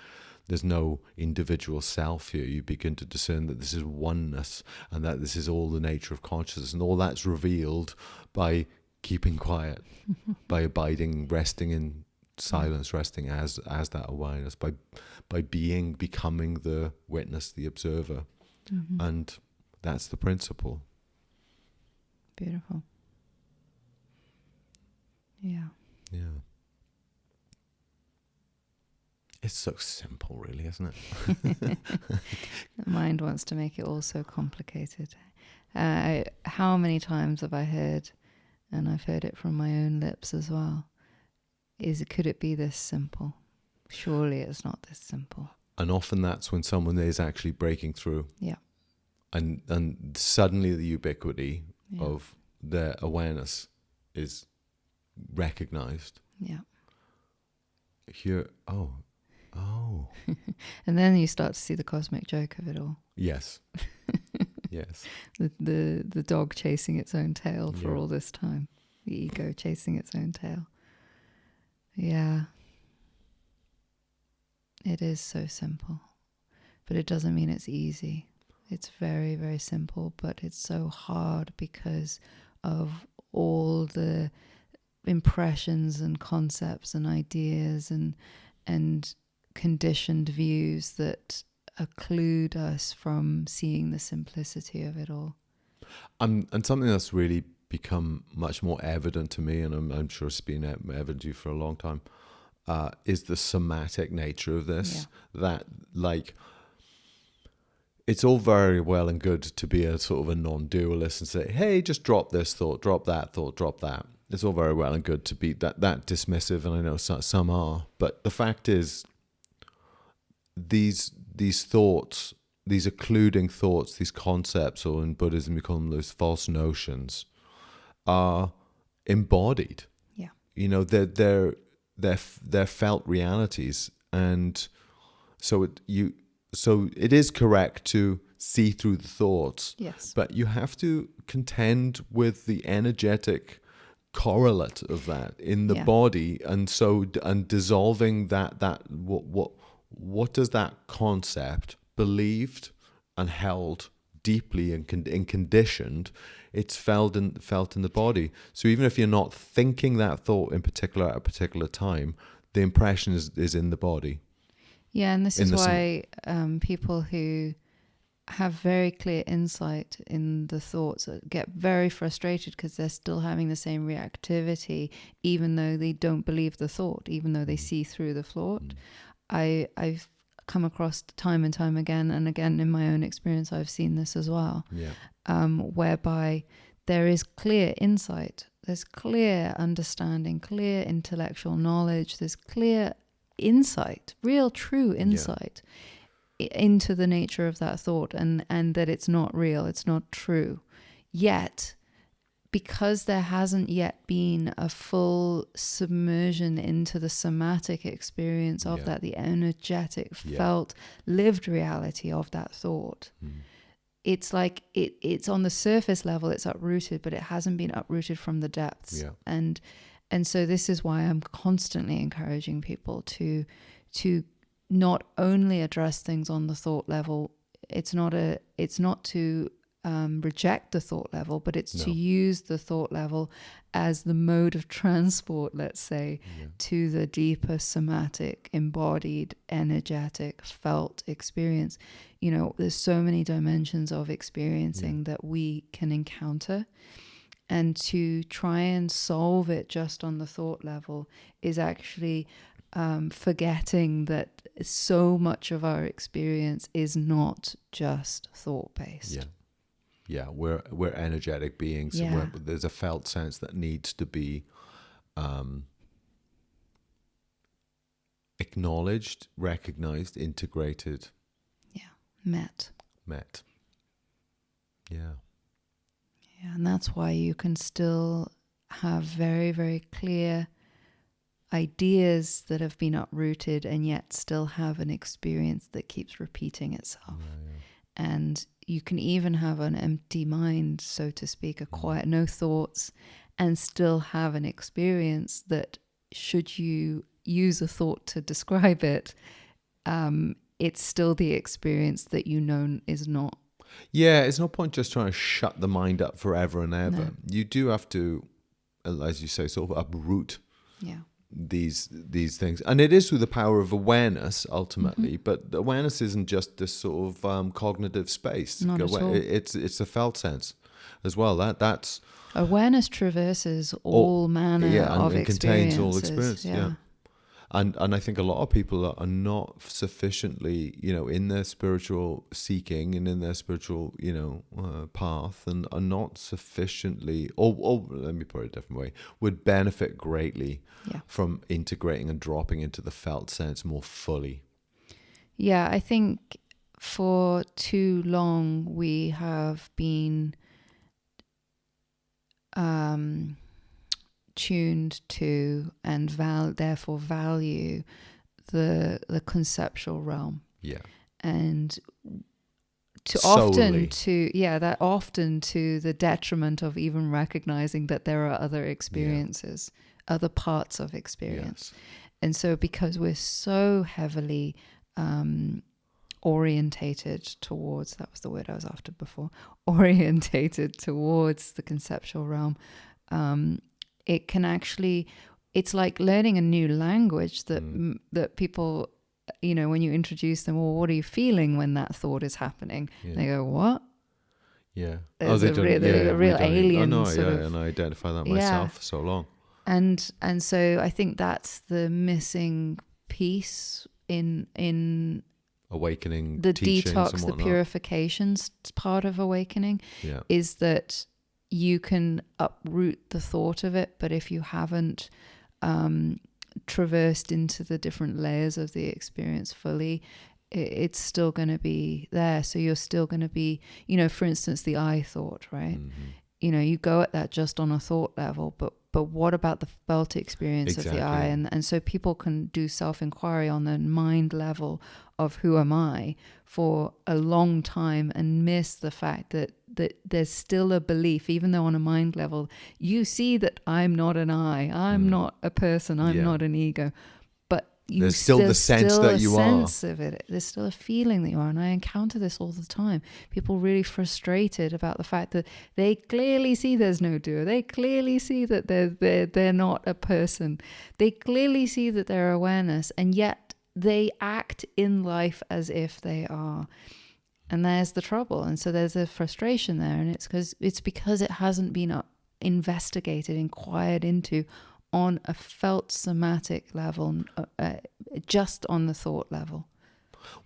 there's no individual self here. You begin to discern that this is oneness and that this is all the nature of consciousness, and all that's revealed by keeping quiet, by abiding, resting in silence, resting as that awareness, by becoming the witness, the observer. And that's the principle. Beautiful. Yeah. Yeah. It's so simple, really, isn't it? The mind wants to make it all so complicated. How many times have I heard, and I've heard it from my own lips as well, could it be this simple? Surely it's not this simple. And often that's when someone is actually breaking through. Yeah. And suddenly the ubiquity of their awareness is recognized. Yeah. Here, oh. And then you start to see the cosmic joke of it all. Yes. Yes. The dog chasing its own tail for all this time. The ego chasing its own tail. Yeah. It is so simple. But it doesn't mean it's easy. It's very, very simple, but it's so hard because of all the impressions and concepts and ideas and conditioned views that occlude us from seeing the simplicity of it all. And something that's really become much more evident to me, and I'm sure it's been evident to you for a long time, is the somatic nature of this. Yeah. That, like, it's all very well and good to be a sort of a non-dualist and say, hey, just drop this thought, drop that thought, drop that. It's all very well and good to be that dismissive, and I know some are. But the fact is, these thoughts, these occluding thoughts, these concepts, or in Buddhism we call them those false notions, are embodied. Yeah. You know, they're felt realities, and so it is correct to see through the thoughts. Yes. But you have to contend with the energetic correlate of that in the body, and dissolving that what does that concept, believed and held deeply and conditioned, it's felt in the body. So even if you're not thinking that thought in particular at a particular time, the impression is in the body. Yeah, and this is why people who have very clear insight in the thoughts get very frustrated because they're still having the same reactivity, even though they don't believe the thought, even though they see through the thought. I've come across time and time again, and again in my own experience I've seen this as well, whereby there is clear insight, there's clear understanding, clear intellectual knowledge, there's clear insight, real true insight into the nature of that thought, and that it's not real, it's not true. Yet, because there hasn't yet been a full submersion into the somatic experience of that, the energetic, felt, lived reality of that thought, it's like it's on the surface level, it's uprooted, but it hasn't been uprooted from the depths. And so this is why I'm constantly encouraging people to not only address things on the thought level. It's not to reject the thought level, but it's to use the thought level as the mode of transport, let's say, to the deeper somatic, embodied, energetic, felt experience. You know, there's so many dimensions of experiencing that we can encounter, and to try and solve it just on the thought level is actually forgetting that so much of our experience is not just thought-based. Yeah, we're energetic beings, and there's a felt sense that needs to be acknowledged, recognized, integrated. Met. Yeah, and that's why you can still have very, very clear ideas that have been uprooted and yet still have an experience that keeps repeating itself. And you can even have an empty mind, so to speak, a quiet, no thoughts, and still have an experience that, should you use a thought to describe it, it's still the experience that you know is not. Yeah, it's no point just trying to shut the mind up forever and ever. No. You do have to, as you say, sort of uproot Yeah. these things, and it is through the power of awareness ultimately. Mm-hmm. But awareness isn't just this sort of cognitive space. Not at all. It's a felt sense as well. That's Awareness traverses all manner of and contains experiences. all experience. Yeah. And I think a lot of people are not sufficiently, in their spiritual seeking and in their spiritual, path, and are not sufficiently, or let me put it a different way, would benefit greatly from integrating and dropping into the felt sense more fully. Yeah, I think for too long we have been tuned to and therefore value the conceptual realm. Yeah. And Solely. often to the detriment of even recognizing that there are other experiences, other parts of experience. Yes. And so because we're so heavily orientated towards, that was the word I was after before, orientated towards the conceptual realm, it can actually, it's like learning a new language that people, when you introduce them, well, what are you feeling when that thought is happening? Yeah. They go, what? Yeah. There's a real alien and I identify that myself for so long. And so I think that's the missing piece in Awakening, the teachings detox, and the whatnot. purifications part of awakening, is that you can uproot the thought of it, but if you haven't traversed into the different layers of the experience fully, it's still going to be there. So you're still going to be, for instance, the I thought, right? Mm-hmm. You go at that just on a thought level, but what about the felt experience of the I? And so people can do self-inquiry on the mind level of who am I for a long time and miss the fact that there's still a belief, even though on a mind level you see that I'm not an I, I'm not a person, I'm not an ego, but there's still the sense that you are. Of it. There's still a feeling that you are, and I encounter this all the time. People really frustrated about the fact that they clearly see there's no doer. They clearly see that they're not a person. They clearly see that they're awareness, and yet they act in life as if they are. And there's the trouble, and so there's a frustration there, and it's because it hasn't been investigated, inquired into on a felt somatic level, just on the thought level.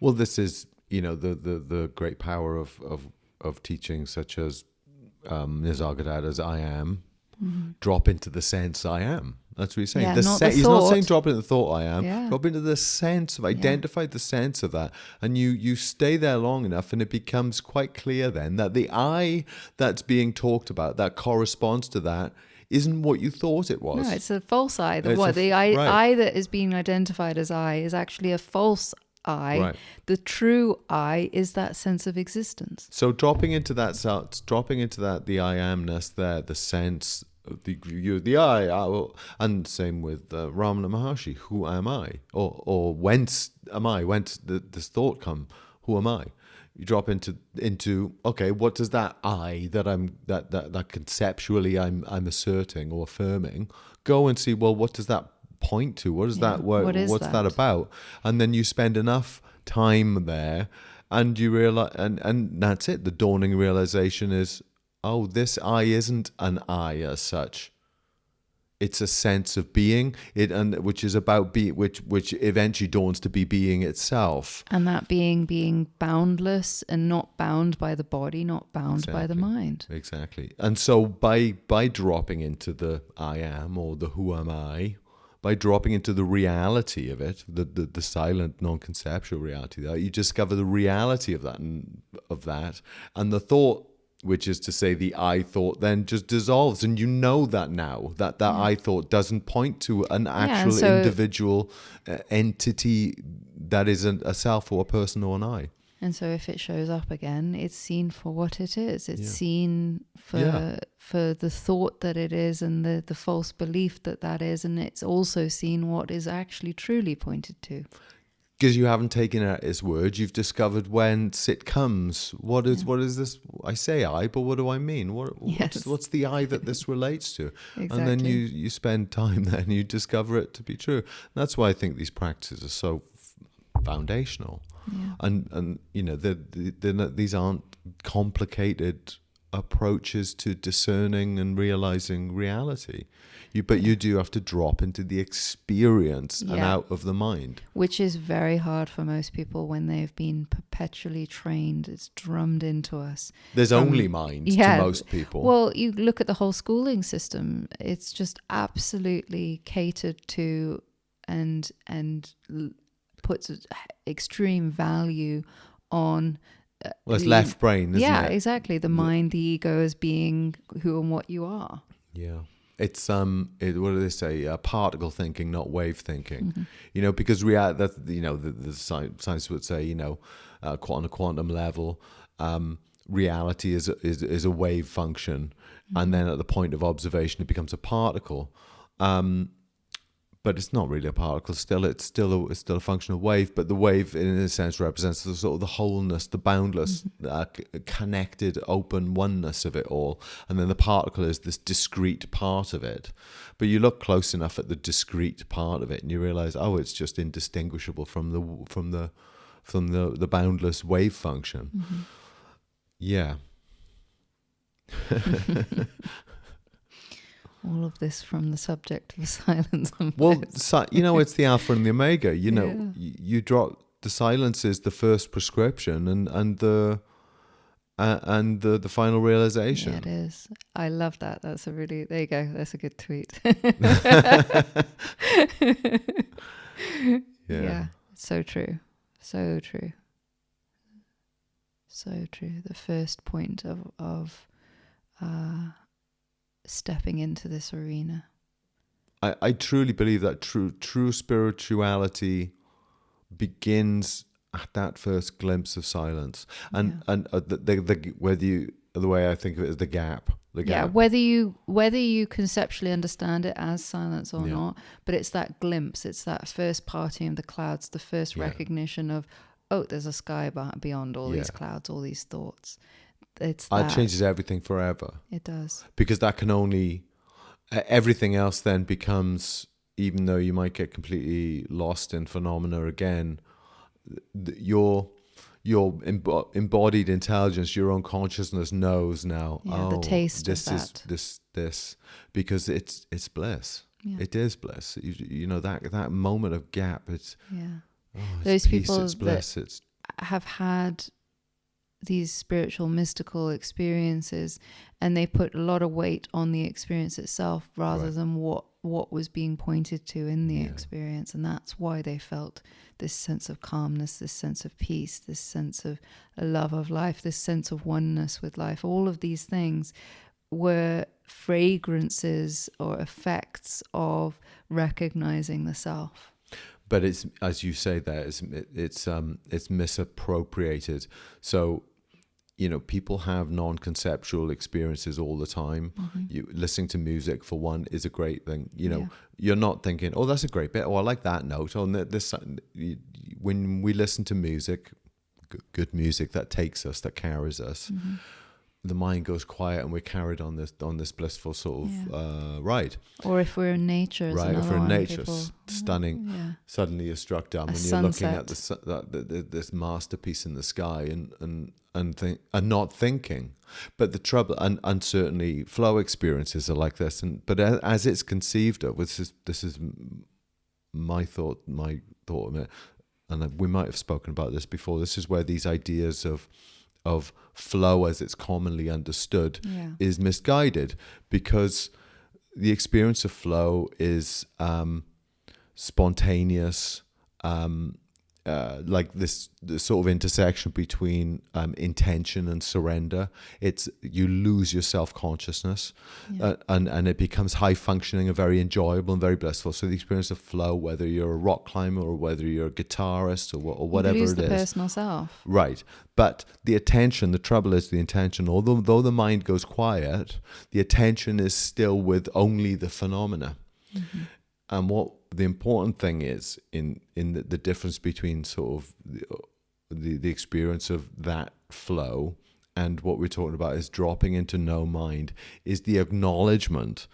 Well, this is, the great power of teaching such as Nisargadatta's I am. Mm-hmm. Drop into the sense I am. That's what he's saying. He's not saying drop into the thought I am. Drop into the sense of, identify the sense of that. And you stay there long enough, and it becomes quite clear then that the I that's being talked about, that corresponds to that, isn't what you thought it was. No, it's a false I. I that is being identified as I is actually a false I. Right. The true I is that sense of existence. So dropping into that, the I amness there, the sense, the I, and same with Ramana Maharshi. Who am I? Or whence am I? Whence this thought come? Who am I? You drop into okay, what does that I that conceptually I'm asserting or affirming, go and see, well, what does that point to? What is that? What's that about? And then you spend enough time there, and you realize, and that's it. The dawning realization is, oh, this I isn't an I as such. It's a sense of being, which is about being, which eventually dawns to be being itself. And that being boundless and not bound by the body, not bound by the mind. Exactly. And so by dropping into the I am, or the who am I, by dropping into the reality of it, the silent, non-conceptual reality, that you discover the reality of that, and the thought, which is to say the I thought, then just dissolves, and you know that now, that I thought doesn't point to an actual individual entity that isn't a self or a person or an I. And so if it shows up again, it's seen for what it is. It's seen for the thought that it is, and the false belief that is, and it's also seen what is actually truly pointed to. Because you haven't taken it at its word, you've discovered whence it comes. What is this? I say I, but what do I mean? What's the I that this relates to? Exactly. And then you spend time there and you discover it to be true. And that's why I think these practices are so foundational. Yeah. And you know, these aren't complicated approaches to discerning and realizing reality. But you do have to drop into the experience and out of the mind. Which is very hard for most people when they've been perpetually trained. It's drummed into us. There's only mind to most people. Well, you look at the whole schooling system. It's just absolutely catered to and puts extreme value on... Well, it's left brain, isn't it? Yeah, exactly. The mind, the ego as being who and what you are. Yeah. It's what do they say? Particle thinking, not wave thinking. You know, because the science would say, you know, on a quantum level, reality is a wave function, and then at the point of observation, it becomes a particle. But it's not really a particle. It's still a functional wave. But the wave, in a sense, represents the sort of the wholeness, the boundless, connected, open oneness of it all. And then the particle is this discrete part of it. But you look close enough at the discrete part of it, and you realize, oh, it's just indistinguishable from the boundless wave function. Yeah. All of this from the subject of silence. Well, you know, it's the alpha and the omega. You know, you drop the silence is the first prescription, and the final realization. Yeah, it is. I love that. That's a really, there you go. That's a good tweet. Yeah. So true. So true. So true. The first point of stepping into this arena. I truly believe that true spirituality begins at that first glimpse of silence, and the way I think of it is the gap. Yeah, whether you conceptually understand it as silence or not, but it's that glimpse, it's that first parting of the clouds, the first recognition of, oh, there's a sky beyond all these clouds, all these thoughts. It changes everything forever. It does. Because that can only, everything else then becomes, even though you might get completely lost in phenomena again, your embodied intelligence, your own consciousness knows now. Yeah, the taste this of that. is this, because it's bliss. Yeah. It is bliss. You know, that moment of gap. It's those peace, people it's bliss. It's have had these spiritual mystical experiences, and they put a lot of weight on the experience itself rather than what was being pointed to in the experience, and that's why they felt this sense of calmness, this sense of peace, this sense of a love of life, this sense of oneness with life. All of these things were fragrances or effects of recognizing the self. But it's, as you say, there it's misappropriated. So, you know, people have non-conceptual experiences all the time. You listening to music, for one, is a great thing. You know, you're not thinking, oh, that's a great bit. Oh, I like that note. Oh, this. When we listen to music, good music that takes us, that carries us, the mind goes quiet, and we're carried on this blissful sort of ride. Or if we're in nature, if we're in nature, stunning. Suddenly you're struck dumb, and you're looking at this masterpiece in the sky, and not thinking. But the trouble, and certainly flow experiences are like this. But as it's conceived of, this is my thought of it, and we might have spoken about this before. This is where these ideas of flow, as it's commonly understood, is misguided, because the experience of flow is spontaneous, like this sort of intersection between intention and surrender. It's, you lose your self-consciousness, and it becomes high functioning and very enjoyable and very blissful. So the experience of flow, whether you're a rock climber or whether you're a guitarist or whatever it is, you lose the personal self. Right. But the attention, the trouble is the attention, although the mind goes quiet, the attention is still with only the phenomena. And what the important thing is in the difference between sort of the experience of that flow and what we're talking about is dropping into no mind is the acknowledgement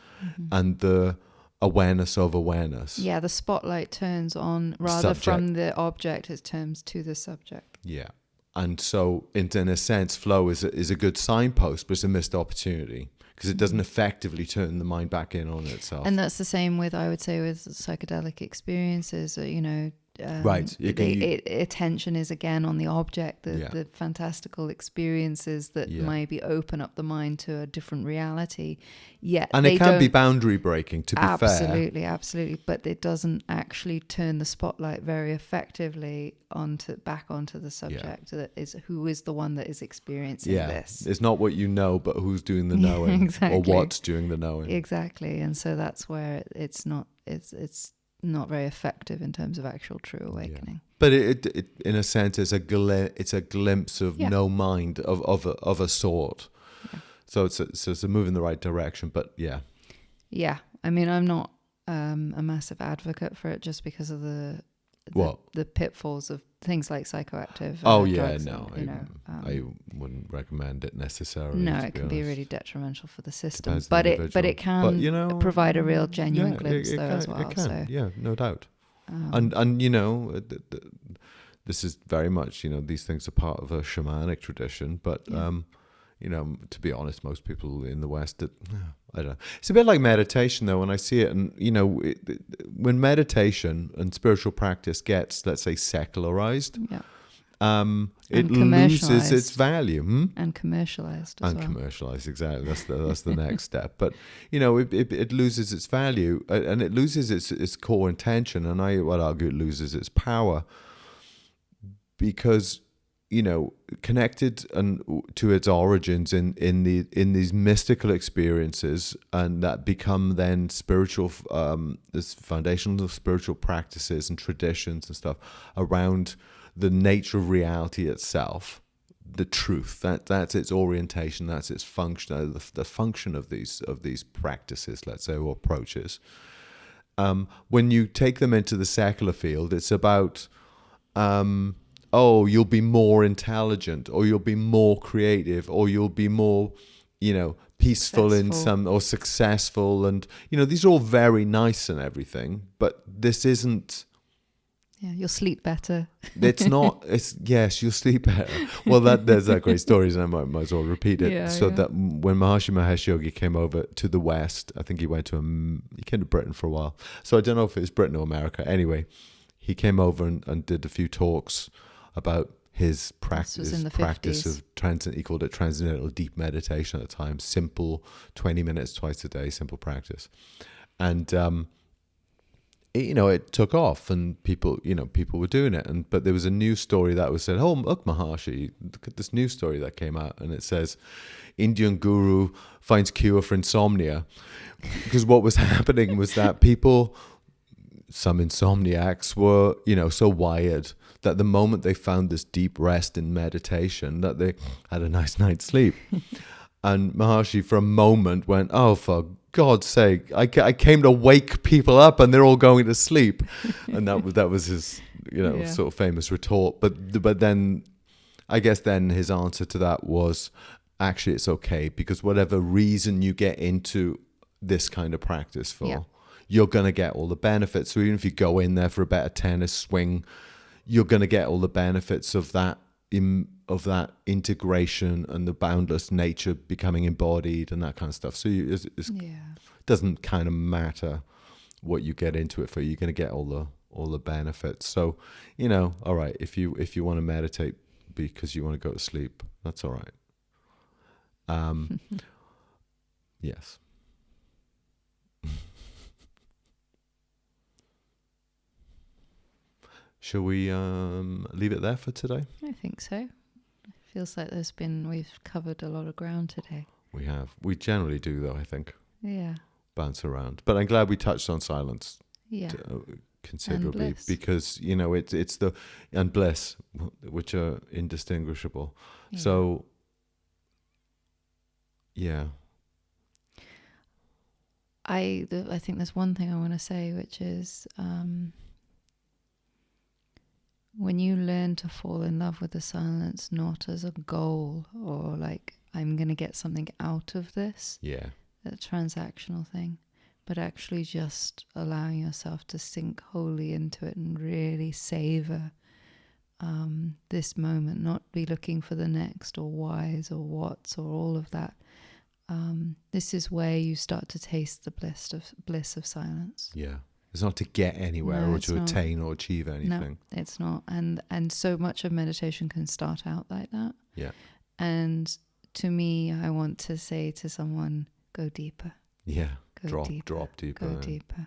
and the awareness of awareness. Yeah, the spotlight turns on rather from the object, it turns to the subject. Yeah. And so, in a sense, flow is a good signpost, but it's a missed opportunity because it doesn't effectively turn the mind back in on itself. And that's the same with, I would say, with psychedelic experiences. Right. Attention is again on the object, the fantastical experiences that maybe open up the mind to a different reality. And it can be boundary breaking, to be fair. Absolutely. But it doesn't actually turn the spotlight very effectively back onto the subject, that is who is the one that is experiencing this. It's not what you know, but who's doing the knowing, exactly. Or what's doing the knowing. Exactly. And so that's where it's not very effective in terms of actual true awakening. But it in a sense it's a glimpse of no mind of a sort. So it's a move in the right direction. But yeah, I mean, I'm not a massive advocate for it just because of the pitfalls of things like psychoactive drugs. I wouldn't recommend it necessarily. No, it can be really detrimental for the system. But it can provide a real genuine glimpse as well. It can, no doubt. And this is very much, these things are part of a shamanic tradition, but to be honest, most people in the West, I don't know. It's a bit like meditation, though, when I see it. And, when meditation and spiritual practice gets, let's say, secularized, it loses its value. And commercialized as well. And commercialized, exactly. That's the next step. But, it loses its value and it loses its core intention. And I would argue it loses its power because, connected to its origins in these mystical experiences, and that become then spiritual, this foundational spiritual practices and traditions and stuff around the nature of reality itself, the truth. That's its orientation. That's its function. The function of these practices, let's say, or approaches. When you take them into the secular field, it's about you'll be more intelligent, or you'll be more creative, or you'll be more, peaceful in some, or successful. And, these are all very nice and everything, but this isn't. Yeah, you'll sleep better. It's not, yes, you'll sleep better. Well, there's that great stories, and I might as well repeat it. That when Maharishi Mahesh Yogi came over to the West, I think he came to Britain for a while. So I don't know if it was Britain or America. Anyway, he came over and did a few talks about his practice of he called it transcendental deep meditation at the time, simple 20 minutes twice a day, simple practice. And it took off, and people were doing it. But there was a news story that was said, "Oh, look, Maharishi, look at this news story that came out," and it says, "Indian guru finds cure for insomnia," because what was happening was that some insomniacs were, so wired that the moment they found this deep rest in meditation, that they had a nice night's sleep. And Maharishi for a moment went, "Oh, for God's sake, I came to wake people up and they're all going to sleep." And that was his, sort of famous retort. But then, I guess then his answer to that was, actually, it's okay, because whatever reason you get into this kind of practice for, you're going to get all the benefits. So even if you go in there for a better tennis swing, you're going to get all the benefits of that integration and the boundless nature becoming embodied and that kind of stuff. So it doesn't kind of matter what you get into it for. You're going to get all the benefits. So, all right, if you want to meditate because you want to go to sleep, that's all right. Yes. Shall we leave it there for today? I think so. It feels like we've covered a lot of ground today. We have. We generally do, though, I think. Yeah. Bounce around. But I'm glad we touched on silence. Yeah. Considerably. And bliss. Because, it's and bliss, which are indistinguishable. Yeah. So, yeah. I think there's one thing I want to say, which is when you learn to fall in love with the silence, not as a goal or like I'm going to get something out of this, that transactional thing, but actually just allowing yourself to sink wholly into it and really savor this moment, not be looking for the next or whys or whats or all of that. This is where you start to taste the bliss of silence. Yeah. It's not to get anywhere or to attain or achieve anything. No, it's not. And so much of meditation can start out like that. Yeah. And to me, I want to say to someone, go deeper. Yeah. Go Drop deeper. Go deeper.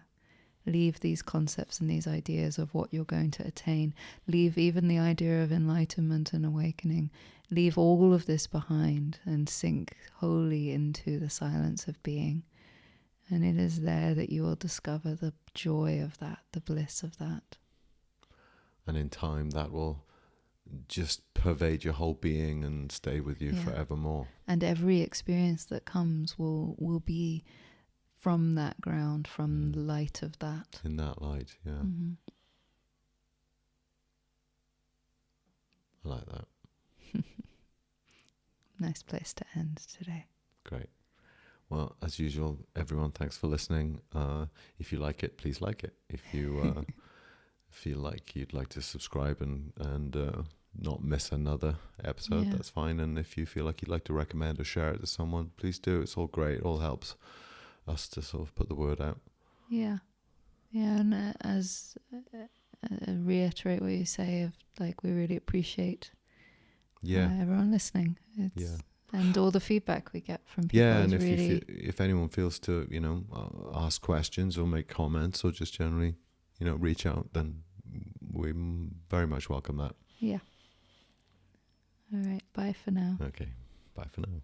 Leave these concepts and these ideas of what you're going to attain. Leave even the idea of enlightenment and awakening. Leave all of this behind and sink wholly into the silence of being. And it is there that you will discover the joy of that, the bliss of that. And in time, that will just pervade your whole being and stay with you forevermore. And every experience that comes will be from that ground, from the light of that. In that light, yeah. Mm-hmm. I like that. Nice place to end today. Great. Well, as usual, everyone, thanks for listening. If you like it, please like it. If you feel like you'd like to subscribe and not miss another episode, that's fine. And if you feel like you'd like to recommend or share it to someone, please do. It's all great. It all helps us to sort of put the word out. Yeah. Yeah, and as reiterate what you say of like we really appreciate everyone listening. And all the feedback we get from people. Yeah, and if really if anyone feels to ask questions or make comments or just generally reach out, then we very much welcome that. Yeah. All right. Bye for now. Okay. Bye for now.